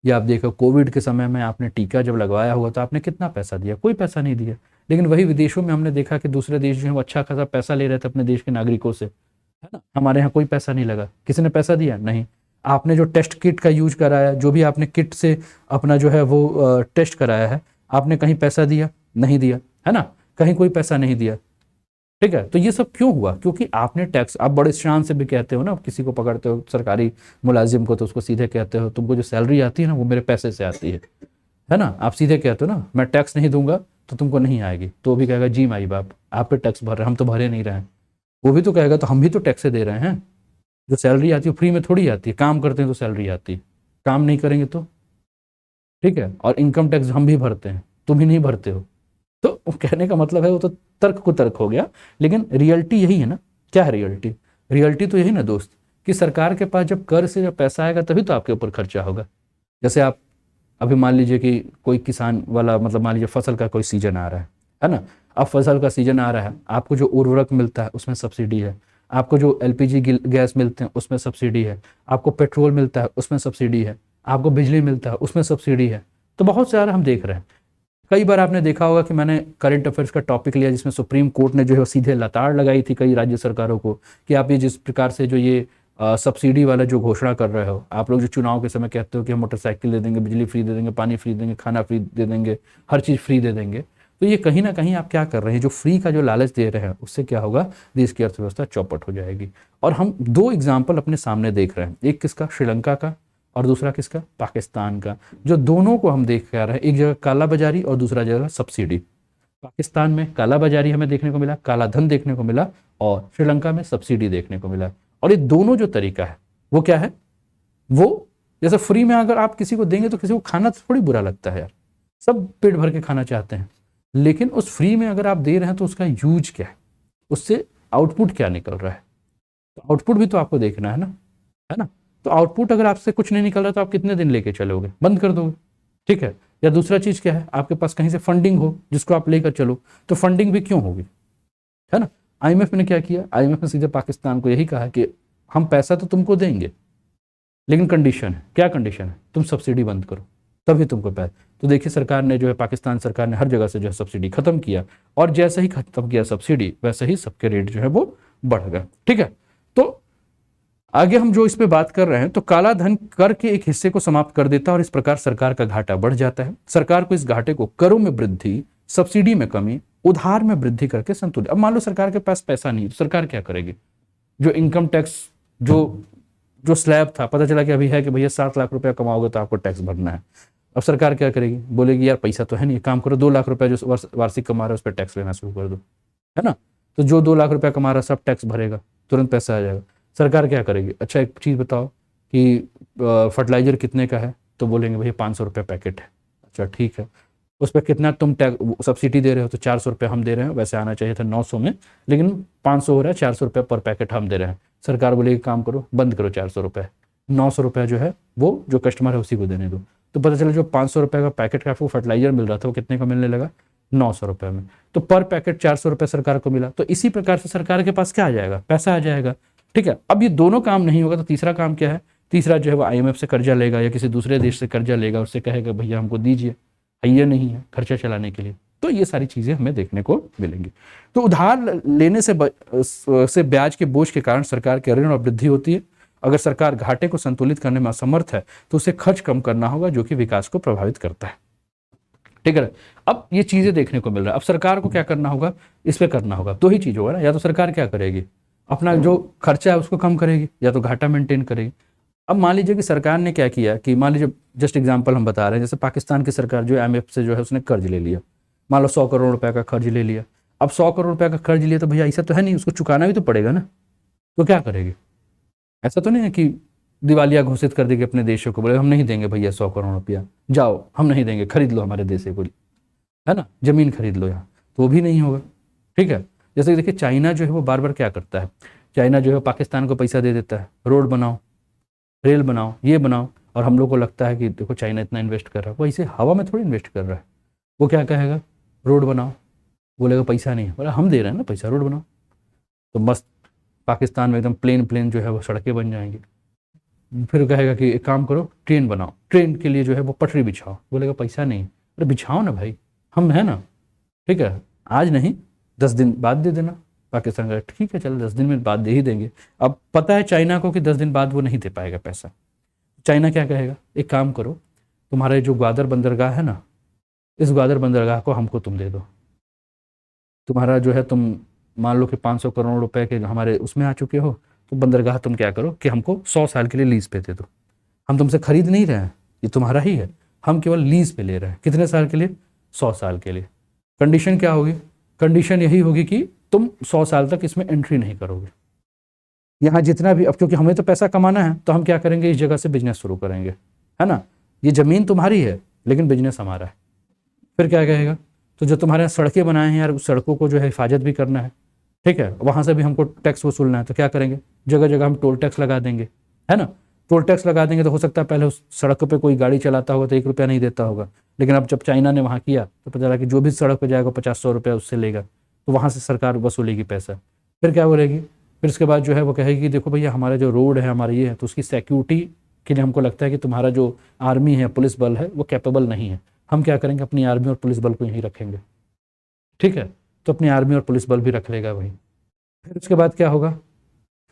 या आप देखो कोविड के समय में आपने टीका जब लगवाया हुआ तो आपने कितना पैसा दिया? कोई पैसा नहीं दिया। लेकिन वही विदेशों में हमने देखा कि दूसरे देश जो है वो अच्छा खासा पैसा ले रहे थे अपने देश के नागरिकों से, है ना। हमारे यहाँ कोई पैसा नहीं लगा। किसी ने पैसा दिया? नहीं। आपने जो टेस्ट किट का यूज कराया, जो भी आपने किट से अपना जो है वो टेस्ट कराया है, आपने कहीं पैसा दिया? नहीं दिया, है ना। कहीं कोई पैसा नहीं दिया, ठीक है। तो ये सब क्यों हुआ? क्योंकि आपने टैक्स, आप बड़े शान से भी कहते हो ना, किसी को पकड़ते हो सरकारी मुलाजिम को तो उसको सीधे कहते हो तुमको जो सैलरी आती है ना वो मेरे पैसे से आती है ना। आप सीधे कहते हो ना मैं टैक्स नहीं दूंगा तो तुमको नहीं आएगी, तो वो भी कहेगा जी माई बाप आप पे टैक्स भर रहे हैं, हम तो भरे नहीं रहे हैं। वो भी तो कहेगा तो हम भी तो टैक्स दे रहे हैं। जो सैलरी आती है फ्री में थोड़ी आती है, काम करते हैं तो सैलरी आती है, काम नहीं करेंगे तो, ठीक है। और इनकम टैक्स हम भी भरते हैं, तुम ही नहीं भरते हो। तो कहने का मतलब है वो तो तर्क को तर्क हो गया, लेकिन रियलिटी यही है ना। क्या है रियलिटी? रियलिटी तो यही ना दोस्त, कि सरकार के पास जब कर से जब पैसा आएगा तभी तो आपके ऊपर खर्चा होगा। जैसे आप अभी मान लीजिए कि कोई किसान वाला, मतलब मान लीजिए फसल का कोई सीजन आ रहा है ना। अब फसल का सीजन आ रहा है, आपको जो उर्वरक मिलता है उसमें सब्सिडी है, आपको जो एलपीजी गैस मिलते हैं उसमें सब्सिडी है, आपको पेट्रोल मिलता है उसमें सब्सिडी है, आपको बिजली मिलता है उसमें सब्सिडी है। तो बहुत सारा हम देख रहे हैं। कई बार आपने देखा होगा कि मैंने करंट अफेयर्स का टॉपिक लिया जिसमें सुप्रीम कोर्ट ने जो है सीधे लताड़ लगाई थी कई राज्य सरकारों को कि आप ये जिस प्रकार से जो ये सब्सिडी वाला जो घोषणा कर रहे हो, आप लोग जो चुनाव के समय कहते हो कि हम मोटरसाइकिल दे देंगे, बिजली फ्री दे देंगे, पानी फ्री देंगे, खाना फ्री दे देंगे, हर चीज़ फ्री दे देंगे, तो ये कहीं ना कहीं आप क्या कर रहे हैं, जो फ्री का जो लालच दे रहे हैं उससे क्या होगा, देश की अर्थव्यवस्था चौपट हो जाएगी। और हम दो एग्जाम्पल अपने सामने देख रहे हैं, एक किसका, श्रीलंका का, और दूसरा किसका, पाकिस्तान का। जो दोनों को हम देख कर रहे हैं, एक जगह काला बाजारी और दूसरा जगह सब्सिडी। पाकिस्तान में काला बाजारी हमें देखने को मिला, काला धन देखने को मिला, और श्रीलंका में सब्सिडी देखने को मिला। और ये दोनों जो तरीका है वो क्या है, वो जैसे फ्री में अगर आप किसी को देंगे तो किसी को खाना तो थोड़ी बुरा लगता है यार, सब पेट भर के खाना चाहते हैं। लेकिन उस फ्री में अगर आप दे रहे हैं तो उसका यूज क्या है, उससे आउटपुट क्या निकल रहा है, तो आउटपुट भी तो आपको देखना है ना। तो आउटपुट अगर आपसे कुछ नहीं निकल रहा तो आप कितने दिन लेके चलोगे, बंद कर दोगे, ठीक है। या दूसरा चीज़ क्या है, आपके पास कहीं से फंडिंग हो जिसको आप लेकर चलो, तो फंडिंग भी क्यों होगी, है ना। आईएमएफ ने क्या किया, आईएमएफ ने सीधे पाकिस्तान को यही कहा कि हम पैसा तो तुमको देंगे, लेकिन कंडीशन है, क्या कंडीशन है, तुम सब्सिडी बंद करो तभी तुमको पैसा। तो देखिए सरकार ने जो है, पाकिस्तान सरकार ने हर जगह से जो है सब्सिडी खत्म किया, और जैसे ही खत्म किया सब्सिडी वैसे ही सबके रेट जो है वो बढ़ गए। ठीक है, तो आगे हम जो इस पे बात कर रहे हैं, तो काला धन कर के एक हिस्से को समाप्त कर देता है और इस प्रकार सरकार का घाटा बढ़ जाता है। सरकार को इस घाटे को करों में वृद्धि, सब्सिडी में कमी, उधार में वृद्धि करके संतुलित। अब मान लो सरकार के पास पैसा नहीं, तो सरकार क्या करेगी, जो इनकम टैक्स जो स्लैब था, पता चला कि अभी है कि भैया 7 लाख रुपया कमाओगे तो आपको टैक्स भरना है। अब सरकार क्या करेगी, बोलेगी यार पैसा तो है नहीं, काम करो 2 लाख रुपया जो वार्षिक कमा रहा है उस पर टैक्स लेना शुरू कर दो, है ना। तो जो 2 लाख रुपया कमा रहा है सब टैक्स भरेगा, तुरंत पैसा आ जाएगा। सरकार क्या करेगी, अच्छा एक चीज़ बताओ कि फर्टिलाइजर कितने का है, तो बोलेंगे भैया 500 रुपया पैकेट है। अच्छा ठीक है, उस पर कितना तुम टैक्स सब्सिडी दे रहे हो, तो 400 रुपया हम दे रहे हैं, वैसे आना चाहिए था 900 में, लेकिन 500 हो रहा है, 400 रुपया पर पैकेट हम दे रहे हैं। सरकार बोलेगी काम करो, बंद करो 400 रुपये, 900 रुपया जो है वो जो कस्टमर है उसी को देने दो। तो पता चला जो 500 रुपये का पैकेट का आपको फर्टिलाइजर मिल रहा था वो कितने का मिलने लगा, 900 रुपये में। तो पर पैकेट 400 रुपये सरकार को मिला। तो इसी प्रकार से सरकार के पास क्या आ जाएगा, पैसा आ जाएगा। ठीक है, अब ये दोनों काम नहीं होगा तो तीसरा काम क्या है, तीसरा जो है वो आईएमएफ से कर्जा लेगा या किसी दूसरे देश से कर्जा लेगा, उससे कहेगा भैया हमको दीजिए, ये नहीं है खर्चा चलाने के लिए। तो ये सारी चीज़ें हमें देखने को मिलेंगी। तो उधार लेने से ब्याज के बोझ के कारण सरकार के ऋण और वृद्धि होती है। अगर सरकार घाटे को संतुलित करने में असमर्थ है तो उसे खर्च कम करना होगा, जो कि विकास को प्रभावित करता है। ठीक है, अब ये चीज़ें देखने को मिल रहा है। अब सरकार को क्या करना होगा, इस पर करना होगा। दो ही चीज़ होगा ना, या तो सरकार क्या करेगी, अपना जो खर्चा है उसको कम करेगी, या तो घाटा मेंटेन करेगी। अब मान लीजिए कि सरकार ने क्या किया कि मान लीजिए जस्ट एग्जांपल हम बता रहे हैं, जैसे पाकिस्तान की सरकार जो आईएमएफ से जो है उसने कर्ज ले लिया, मान लो 100 करोड़ रुपए का कर्ज ले लिया। अब 100 करोड़ रुपए का कर्ज लिया तो भैया ऐसा तो है नहीं, उसको चुकाना भी तो पड़ेगा ना। तो क्या करेगी, ऐसा तो नहीं है कि दिवालिया घोषित कर देगी अपने देशों को, बोले हम नहीं देंगे भैया 100 करोड़ रुपया, जाओ हम नहीं देंगे, खरीद लो हमारे देश से कोई, है ना, जमीन खरीद लो यहाँ, तो वो भी नहीं होगा। ठीक है, जैसे देखिए चाइना जो है वो बार बार क्या करता है, चाइना जो है पाकिस्तान को पैसा दे देता है, रोड बनाओ, रेल बनाओ, ये बनाओ, और हम लोग को लगता है कि देखो चाइना इतना इन्वेस्ट कर रहा है, वो ऐसे हवा में थोड़ी इन्वेस्ट कर रहा है। वो क्या कहेगा, रोड बनाओ, बोलेगा पैसा नहीं है, बोला हम दे रहे हैं ना पैसा, रोड बनाओ। तो मस्त पाकिस्तान में एकदम प्लेन जो है वो सड़कें बन जाएंगी। फिर कहेगा कि एक काम करो, ट्रेन बनाओ, ट्रेन के लिए जो है वो पटरी बिछाओ, बोलेगा पैसा नहीं। अरे बिछाओ ना भाई, हम है ना, ठीक है, आज नहीं 10 दिन बाद दे देना। पाकिस्तान का ठीक है चलो 10 दिन में बाद दे ही देंगे। अब पता है चाइना को कि 10 दिन बाद वो नहीं दे पाएगा पैसा। चाइना क्या कहेगा, एक काम करो, तुम्हारे जो ग्वादर बंदरगाह है ना, इस ग्वादर बंदरगाह को हमको तुम दे दो। तुम्हारा जो है, तुम मान लो कि 500 करोड़ रुपए के हमारे उसमें आ चुके हो, तो बंदरगाह तुम क्या करो कि हमको 100 साल के लिए लीज पे दे दो। हम तुमसे खरीद नहीं रहे हैं, ये तुम्हारा ही है, हम केवल लीज पे ले रहे हैं। कितने साल के लिए, 100 साल के लिए। कंडीशन क्या होगी, कंडीशन यही होगी कि तुम 100 साल तक इसमें एंट्री नहीं करोगे। यहाँ जितना भी, अब क्योंकि हमें तो पैसा कमाना है तो हम क्या करेंगे, इस जगह से बिजनेस शुरू करेंगे, है ना। ये ज़मीन तुम्हारी है लेकिन बिजनेस हमारा है। फिर क्या कहेगा, तो जो तुम्हारे यहाँ सड़कें बनाए हैं यार, उस सड़कों को जो है हिफाजत भी करना है, ठीक है, वहाँ से भी हमको टैक्स वसूलना है। तो क्या करेंगे, जगह जगह हम टोल टैक्स लगा देंगे, है ना। टोल टैक्स लगा देंगे तो हो सकता है पहले उस सड़क पे कोई गाड़ी चलाता होगा तो 1 रुपया नहीं देता होगा, लेकिन अब जब चाइना ने वहाँ किया तो पता चला कि जो भी सड़क पर जाएगा 50-100 रुपया उससे लेगा, तो वहाँ से सरकार वसूलेगी पैसा। फिर क्या बोलेगी, फिर उसके बाद जो है वो कहेगी कि देखो भैया हमारा जो रोड है हमारा ये है, तो उसकी सिक्योरिटी के लिए हमको लगता है कि तुम्हारा जो आर्मी है, पुलिस बल है, वो कैपेबल नहीं है। हम क्या करेंगे, अपनी आर्मी और पुलिस बल को यहीं रखेंगे, ठीक है। तो अपनी आर्मी और पुलिस बल भी रख लेगा वहीं। फिर उसके बाद क्या होगा,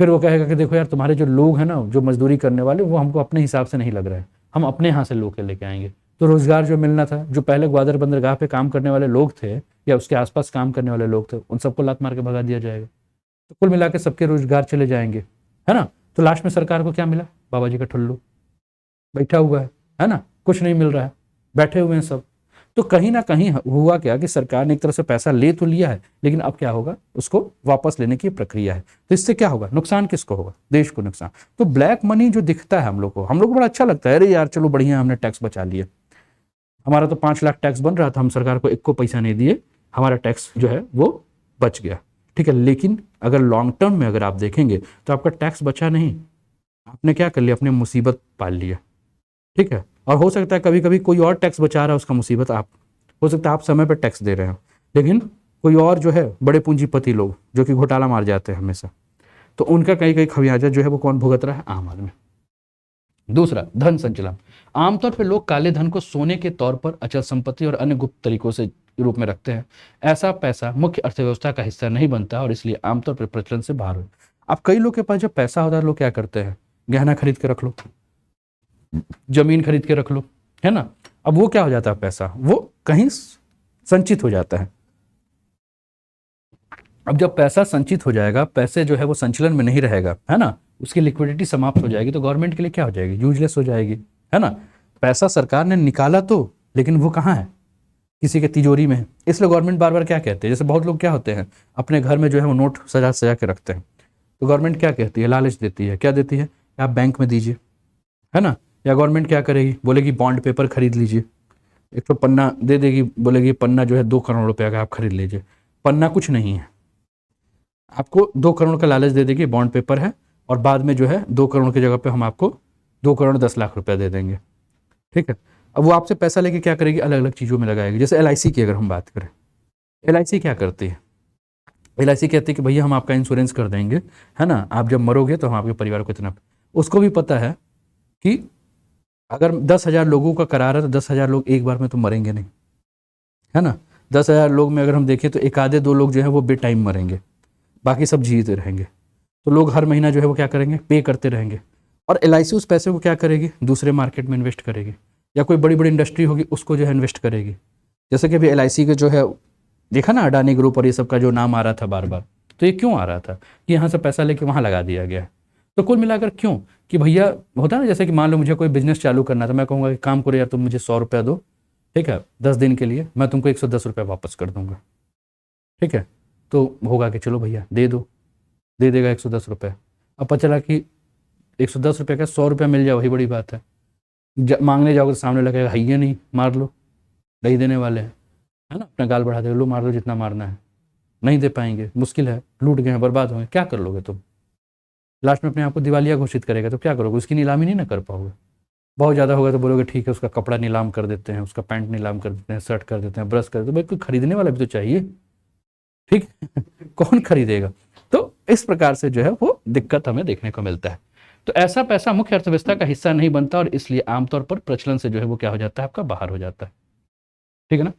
फिर वो कहेगा कि देखो यार तुम्हारे जो लोग हैं ना, जो मजदूरी करने वाले, वो हमको अपने हिसाब से नहीं लग रहे हैं, हम अपने यहाँ से लोग के लेके आएंगे। तो रोजगार जो मिलना था, जो पहले ग्वादर बंदरगाह पे काम करने वाले लोग थे या उसके आसपास काम करने वाले लोग थे, उन सबको लात मार के भगा दिया जाएगा। तो कुल मिला के सबके रोजगार चले जाएंगे, है ना। तो लास्ट में सरकार को क्या मिला, बाबा जी का ठुल्लू बैठा हुआ है ना, कुछ नहीं मिल रहा है, बैठे हुए हैं सब। तो कहीं ना कहीं हुआ क्या कि सरकार ने एक तरह से पैसा ले तो लिया है, लेकिन अब क्या होगा, उसको वापस लेने की प्रक्रिया है। तो इससे क्या होगा, नुकसान किसको होगा, देश को नुकसान। तो ब्लैक मनी जो दिखता है हम लोग को बड़ा अच्छा लगता है, अरे यार चलो बढ़िया हमने टैक्स बचा लिया, हमारा तो 5 लाख टैक्स बन रहा था, हम सरकार को 1 को पैसा नहीं दिए, हमारा टैक्स जो है वो बच गया, ठीक है। लेकिन अगर लॉन्ग टर्म में अगर आप देखेंगे तो आपका टैक्स बचा नहीं, आपने क्या कर लिया, अपने मुसीबत पाल लिया, ठीक है। और हो सकता है कभी कभी कोई और टैक्स बचा रहा है, उसका मुसीबत आप, हो सकता है आप समय पर टैक्स दे रहे हो, लेकिन कोई और जो है बड़े पूंजीपति लोग जो कि घोटाला मार जाते हैं हमेशा, तो उनका कहीं कहीं खमियाजा जो है वो कौन भुगत रहा है? आम आदमी। दूसरा, धन संचलन। आमतौर पर लोग काले धन को सोने के तौर पर, अचल संपत्ति और अन्य गुप्त तरीकों से रूप में रखते हैं। ऐसा पैसा मुख्य अर्थव्यवस्था का हिस्सा नहीं बनता और इसलिए आमतौर पर प्रचलन से बाहर हो। अब कई लोग के पास जब पैसा होता है, लोग क्या करते हैं? गहना खरीद के रख लो, जमीन खरीद के रख लो, है ना। अब वो क्या हो जाता है? पैसा वो कहीं संचित हो जाता है। अब जब पैसा संचित हो जाएगा, पैसे जो है वो संचलन में नहीं रहेगा, है ना, उसकी लिक्विडिटी समाप्त हो जाएगी, तो गवर्नमेंट के लिए क्या हो जाएगी? यूजलेस हो जाएगी, है ना। पैसा सरकार ने निकाला तो, लेकिन वो कहाँ है? किसी के तिजोरी में है। इसलिए गवर्नमेंट बार बार क्या कहते हैं, जैसे बहुत लोग क्या होते हैं अपने घर में जो है वो नोट सजा सजा के रखते हैं, तो गवर्नमेंट क्या कहती है? लालच देती है। क्या देती है? आप बैंक में दीजिए, है ना। या गवर्नमेंट क्या करेगी? बोलेगी बॉन्ड पेपर खरीद लीजिए, एक तो पन्ना दे देगी, बोलेगी पन्ना जो है 2 करोड़ रुपए का आप खरीद लीजिए। पन्ना कुछ नहीं है, आपको 2 करोड़ का लालच दे देगी, बॉन्ड पेपर है, और बाद में जो है 2 करोड़ की जगह पे हम आपको 2 करोड़ 10 लाख रुपया दे देंगे, ठीक है। अब वो आपसे पैसा लेके क्या करेगी? अलग अलग चीज़ों में लगाएगी। जैसे LIC की अगर हम बात करें, LIC क्या करती है? LIC कहती है कि भैया हम आपका इंश्योरेंस कर देंगे, है ना, आप जब मरोगे तो हम आपके परिवार को इतना। उसको भी पता है कि अगर 10,000 लोगों का करार है तो 10,000 लोग एक बार में तो मरेंगे नहीं, है ना। 10,000 लोग में अगर हम देखें तो एक आधे 2 लोग जो है वो बे टाइम मरेंगे, बाकी सब जीते रहेंगे। तो लोग हर महीना जो है वो क्या करेंगे? पे करते रहेंगे। और LIC उस पैसे को क्या करेगी? दूसरे मार्केट में इन्वेस्ट करेगी, या कोई बड़ी बड़ी इंडस्ट्री होगी उसको जो है इन्वेस्ट करेगी। जैसे कि अभी LIC के जो है देखा ना, अडानी ग्रुप और ये सब का जो नाम आ रहा था बार बार, तो ये क्यों आ रहा था? कि यहाँ से पैसा लेके वहाँ लगा दिया गया है। तो कुल मिलाकर क्यों? कि भैया होता है ना, जैसे कि मान लो मुझे कोई बिजनेस चालू करना था, मैं कहूँगा कि काम करो यार, तुम मुझे 100 रुपया दो, ठीक है, 10 दिन के लिए, मैं तुमको 110 रुपया वापस कर दूंगा, ठीक है। तो होगा कि चलो भैया दे दो, दे देगा 110 रुपये। अब पता चला कि 110 रुपये का 100 रुपया मिल जाए, वही बड़ी बात है। मांगने जाओगे तो सामने लगेगा है नहीं, मार लो, नहीं देने वाले हैं, है ना, अपना गाल बढ़ा देगा, लो मार लो जितना मारना है, नहीं दे पाएंगे, मुश्किल है, लूट गए हैं, बर्बाद होंगे, क्या कर लोगे तुम? लास्ट में अपने आप को दिवालिया घोषित करेगा तो क्या करोगे? उसकी नीलामी नहीं ना कर पाओगे। बहुत ज़्यादा होगा तो बोलोगे ठीक है, उसका कपड़ा नीलाम कर देते हैं, उसका पैंट नीलाम कर देते हैं, शर्ट कर देते हैं, ब्रश कर देते हैं, भाई कोई खरीदने वाला भी तो चाहिए, ठीक कौन खरीदेगा? तो इस प्रकार से जो है वो दिक्कत हमें देखने को मिलता है। तो ऐसा पैसा मुख्य अर्थव्यवस्था का हिस्सा नहीं बनता और इसलिए आमतौर पर प्रचलन से जो है वो क्या हो जाता है? आपका बाहर हो जाता है, ठीक है ना।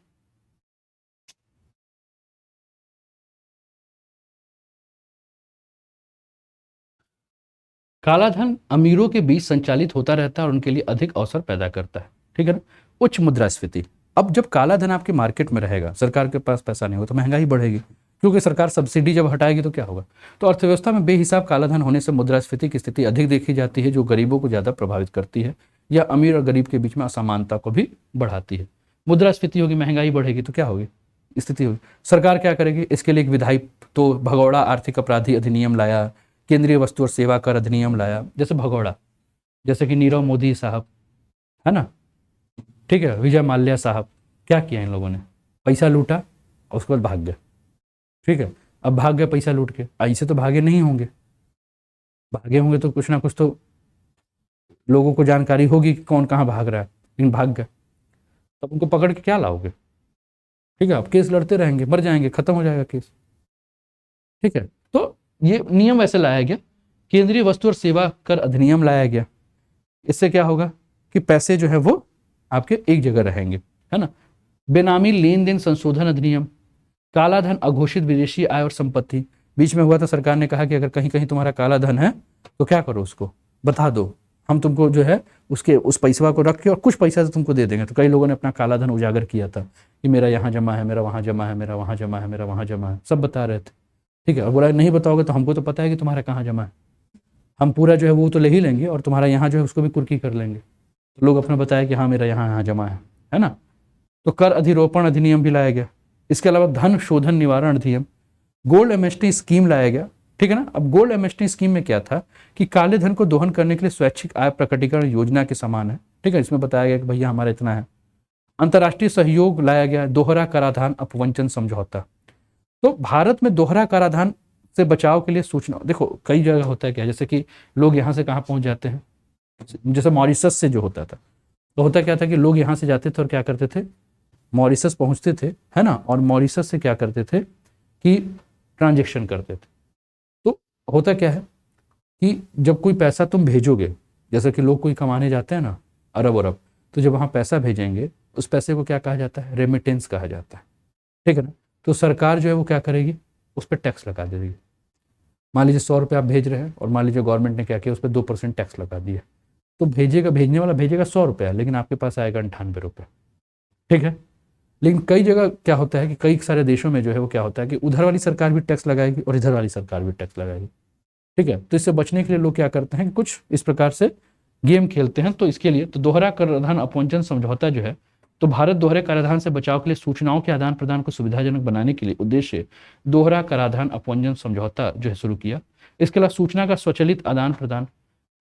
काला धन अमीरों के बीच संचालित होता रहता है और उनके लिए अधिक अवसर पैदा करता है, ठीक है ना। उच्च मुद्रास्फीति। अब जब काला धन आपके मार्केट में रहेगा, सरकार के पास पैसा नहीं होगा तो महंगाई बढ़ेगी, क्योंकि सरकार सब्सिडी जब हटाएगी तो क्या होगा? तो अर्थव्यवस्था में बेहिसाब काला धन होने से मुद्रास्फीति की स्थिति अधिक देखी जाती है, जो गरीबों को ज़्यादा प्रभावित करती है या अमीर और गरीब के बीच में असमानता को भी बढ़ाती है। मुद्रास्फीति होगी, महंगाई बढ़ेगी तो क्या होगी? स्थिति होगी। सरकार क्या करेगी? इसके लिए एक विधायी तो भगोड़ा आर्थिक अपराधी अधिनियम लाया, केंद्रीय वस्तु और सेवा कर अधिनियम लाया, जैसे भगोड़ा, जैसे कि नीरव मोदी साहब, है ना, ठीक है, विजय माल्या साहब, क्या किया इन लोगों ने? पैसा लूटा और उसके बाद भाग गए, ठीक है। अब भाग गए पैसा लूट के, ऐसे तो भागे नहीं होंगे, भागे होंगे तो कुछ ना कुछ तो लोगों को जानकारी होगी कि कौन कहाँ भाग रहा है, लेकिन भाग गए, तब उनको पकड़ के क्या लाओगे? ठीक है, अब केस लड़ते रहेंगे, मर जाएंगे, खत्म हो जाएगा केस, ठीक है। तो ये नियम वैसे लाया गया, केंद्रीय वस्तु और सेवा कर अधिनियम लाया गया। इससे क्या होगा कि पैसे जो है वो आपके एक जगह रहेंगे, है ना। बेनामी लेन देन संशोधन अधिनियम, काला धन, अघोषित विदेशी आय और संपत्ति, बीच में हुआ था, सरकार ने कहा कि अगर कहीं कहीं तुम्हारा काला धन है तो क्या करो, उसको बता दो, हम तुमको जो है उसके उस पैसा को रख के और कुछ पैसा तो तुमको दे देंगे। तो कई लोगों ने अपना काला धन उजागर किया था कि मेरा यहाँ जमा है, मेरा वहाँ जमा है, मेरा वहाँ जमा है, मेरा वहाँ जमा है, सब बता रहे थे, ठीक है। और बोला नहीं बताओगे तो हमको तो पता है कि तुम्हारा कहाँ जमा है, हम पूरा जो है वो तो ले ही लेंगे और तुम्हारा यहाँ जो है उसको भी कुर्की कर लेंगे। तो लोग अपना बताया कि हाँ मेरा यहाँ यहाँ जमा है ना। तो कर अधिरोपण अधिनियम भी लाया गया। इसके अलावा धन शोधन निवारण अधिनियम, गोल्ड एमनेस्टी स्कीम लाया गया, ठीक है ना। अब गोल्ड एमनेस्टी स्कीम में क्या था कि काले धन को दोहन करने के लिए स्वैच्छिक आय प्रकटीकरण योजना के समान है, ठीक है। इसमें बताया गया कि भैया हमारा इतना है। अंतर्राष्ट्रीय सहयोग लाया गया, दोहरा कराधान अपवंचन समझौता। तो भारत में दोहरा कराधान से बचाव के लिए सूचना, देखो कई जगह होता है क्या, जैसे कि लोग यहाँ से कहाँ पहुँच जाते हैं, जैसे मॉरिशस से जो होता था, तो होता क्या था कि लोग यहाँ से जाते थे और क्या करते थे, मॉरिशस पहुँचते थे, है ना, और मॉरिशस से क्या करते थे कि ट्रांजेक्शन करते थे। तो होता क्या है कि जब कोई पैसा तुम भेजोगे, जैसे कि लोग कोई कमाने जाते हैं ना अरब अरब, तो जब वहाँ पैसा भेजेंगे उस पैसे को क्या कहा जाता है, रेमिटेंस कहा जाता है, ठीक है ना। तो सरकार जो है वो क्या करेगी, उस पर टैक्स लगा देगी। मान लीजिए 100 रुपये आप भेज रहे हैं और मान लीजिए गवर्नमेंट ने क्या किया, उस पर 2% टैक्स लगा दिया, तो भेजने वाला भेजेगा 100 रुपया, लेकिन आपके पास आएगा 98 रुपये, ठीक है। लेकिन कई जगह क्या होता है कि कई सारे देशों में जो है वो क्या होता है कि उधर वाली सरकार भी टैक्स लगाएगी और इधर वाली सरकार भी टैक्स लगाएगी, ठीक है। तो इससे बचने के लिए लोग क्या करते हैं कि कुछ इस प्रकार से गेम खेलते हैं। तो इसके लिए तो दोहरा कराधान अपवंचन समझौता जो है, तो भारत दोहरे कराधान से बचाव के लिए सूचनाओं के आदान प्रदान को सुविधाजनक बनाने के लिए उद्देश्य दोहरा कराधान अपवंचन समझौता जो है शुरू किया। इसके अलावा सूचना का स्वचालित आदान प्रदान,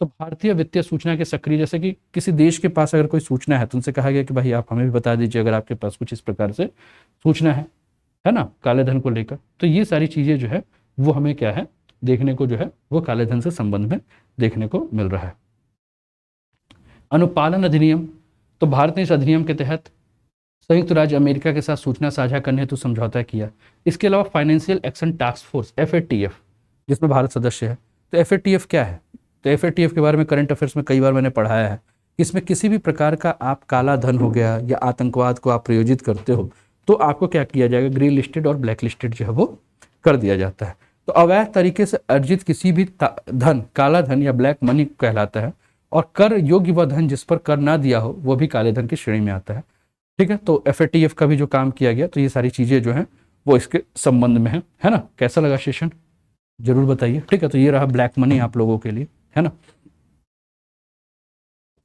तो भारतीय वित्तीय सूचना के सक्रिय, जैसे कि किसी देश के पास अगर कोई सूचना है तो उनसे कहा गया कि भाई आप हमें भी बता दीजिए अगर आपके पास कुछ इस प्रकार से सूचना है ना, काले धन को लेकर। तो ये सारी चीज़ें जो है वो हमें क्या है देखने को जो है वो काले धन से संबंध में देखने को मिल रहा है। अनुपालन अधिनियम, तो भारत ने इस अधिनियम के तहत संयुक्त राज्य अमेरिका के साथ सूचना साझा करने हेतु समझौता किया। इसके अलावा financial action task force FATF, जिसमें भारत सदस्य है। तो FATF क्या है, तो FATF के बारे में करंट अफेयर्स में कई बार मैंने पढ़ाया है कि इसमें किसी भी प्रकार का आप काला धन हो गया या आतंकवाद को आप प्रयोजित करते हो तो आपको क्या किया जाएगा, ग्रे लिस्टेड और ब्लैक लिस्टेड जो है वो कर दिया जाता है। तो अवैध तरीके से अर्जित किसी भी धन काला धन या ब्लैक मनी कहलाता है, और कर योग्य वह धन जिस पर कर ना दिया हो वो भी काले धन की श्रेणी में आता है, ठीक है। तो FATF का भी जो काम किया गया, तो ये सारी चीज़ें जो हैं वो इसके संबंध में है ना। कैसा लगा सेशन जरूर बताइए, ठीक है। तो ये रहा ब्लैक मनी आप लोगों के लिए, है ना।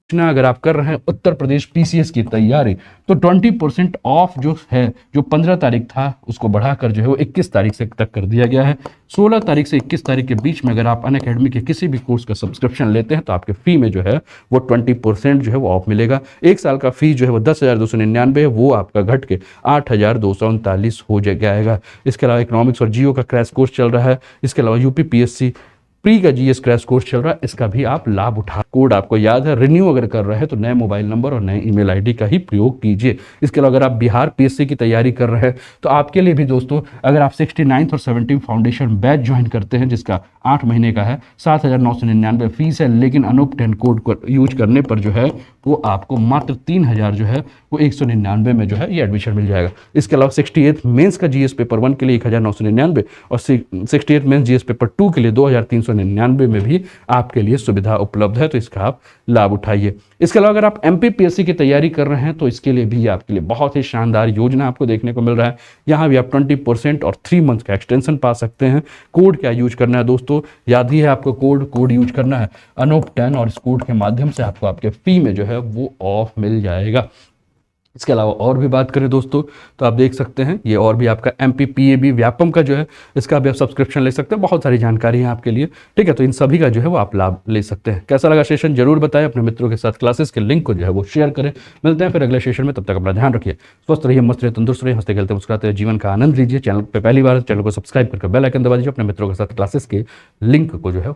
अगर आप कर रहे हैं उत्तर प्रदेश PCS की तैयारी, तो 20% ऑफ जो है, जो 15 तारीख था उसको बढ़ाकर जो है वो 21 तारीख से तक कर दिया गया है। 16 तारीख से 21 तारीख के बीच में अगर आप अनअकैडमी के किसी भी कोर्स का सब्सक्रिप्शन लेते हैं तो आपके फ़ी में जो है वो 20% जो है वो ऑफ मिलेगा। एक साल का फ़ी जो है वो 10,299 है, वो आपका घट के 8,239 हो जाएगा। इसके अलावा इकोनॉमिक्स और जियो का क्रैश कोर्स चल रहा है। इसके अलावा UPPSC प्री का GS क्रैश कोर्स चल रहा है, इसका भी आप लाभ उठा। कोड आपको याद है, रिन्यू अगर कर रहे हैं तो नए मोबाइल नंबर और नए ईमेल ID का ही प्रयोग कीजिए। इसके अलावा अगर आप बिहार PSC की तैयारी कर रहे हैं तो आपके लिए भी दोस्तों, अगर आप 69th और 17th फाउंडेशन बैच ज्वाइन करते हैं जिसका 8 महीने का है, 7,999 फीस है, लेकिन अनूप 10 कोड को यूज करने पर जो है वो आपको मात्र 3,000 जो है वो 199 में जो है ये एडमिशन मिल जाएगा। इसके अलावा 68th मेंस का GS पेपर 1 के लिए 1,999 और 68th मेंस GS पेपर 2 के लिए 2,399 में भी आपके लिए सुविधा उपलब्ध है, तो इसका आप लाभ उठाइए। इसके अलावा अगर आप MPPSC की तैयारी कर रहे हैं तो इसके लिए भी आपके लिए बहुत ही शानदार योजना आपको देखने को मिल रहा है। यहाँ भी आप 20% और 3 मंथ का एक्सटेंशन पा सकते हैं। कोड क्या यूज करना है दोस्तों, याद ही है आपको, कोड यूज करना है अनूप 10, और इस कोड के माध्यम से आपको आपके फी में जो है वो ऑफ मिल जाएगा। इसके अलावा और भी बात करें दोस्तों तो आप देख सकते हैं ये और भी आपका MPPAB व्यापम का जो है इसका भी आप सब्सक्रिप्शन ले सकते हैं। बहुत सारी जानकारी है आपके लिए, ठीक है। तो इन सभी का जो है वो आप लाभ ले सकते हैं। कैसा लगा सेशन जरूर बताएं, अपने मित्रों के साथ क्लासेस के लिंक को जो है वो शेयर करें। मिलते हैं फिर अगले सेशन में, तब तक अपना ध्यान रखिए, स्वस्थ रहिए, मस्त रहिए, तंदुरुस्त रहिए, हंसते खेलते मुस्कुराते जीवन का आनंद लीजिए। चैनल पर पहली बार चैनल को सब्सक्राइब करके बेल आइकन दबा दीजिए, अपने मित्रों के साथ क्लासेस के लिंक को जो है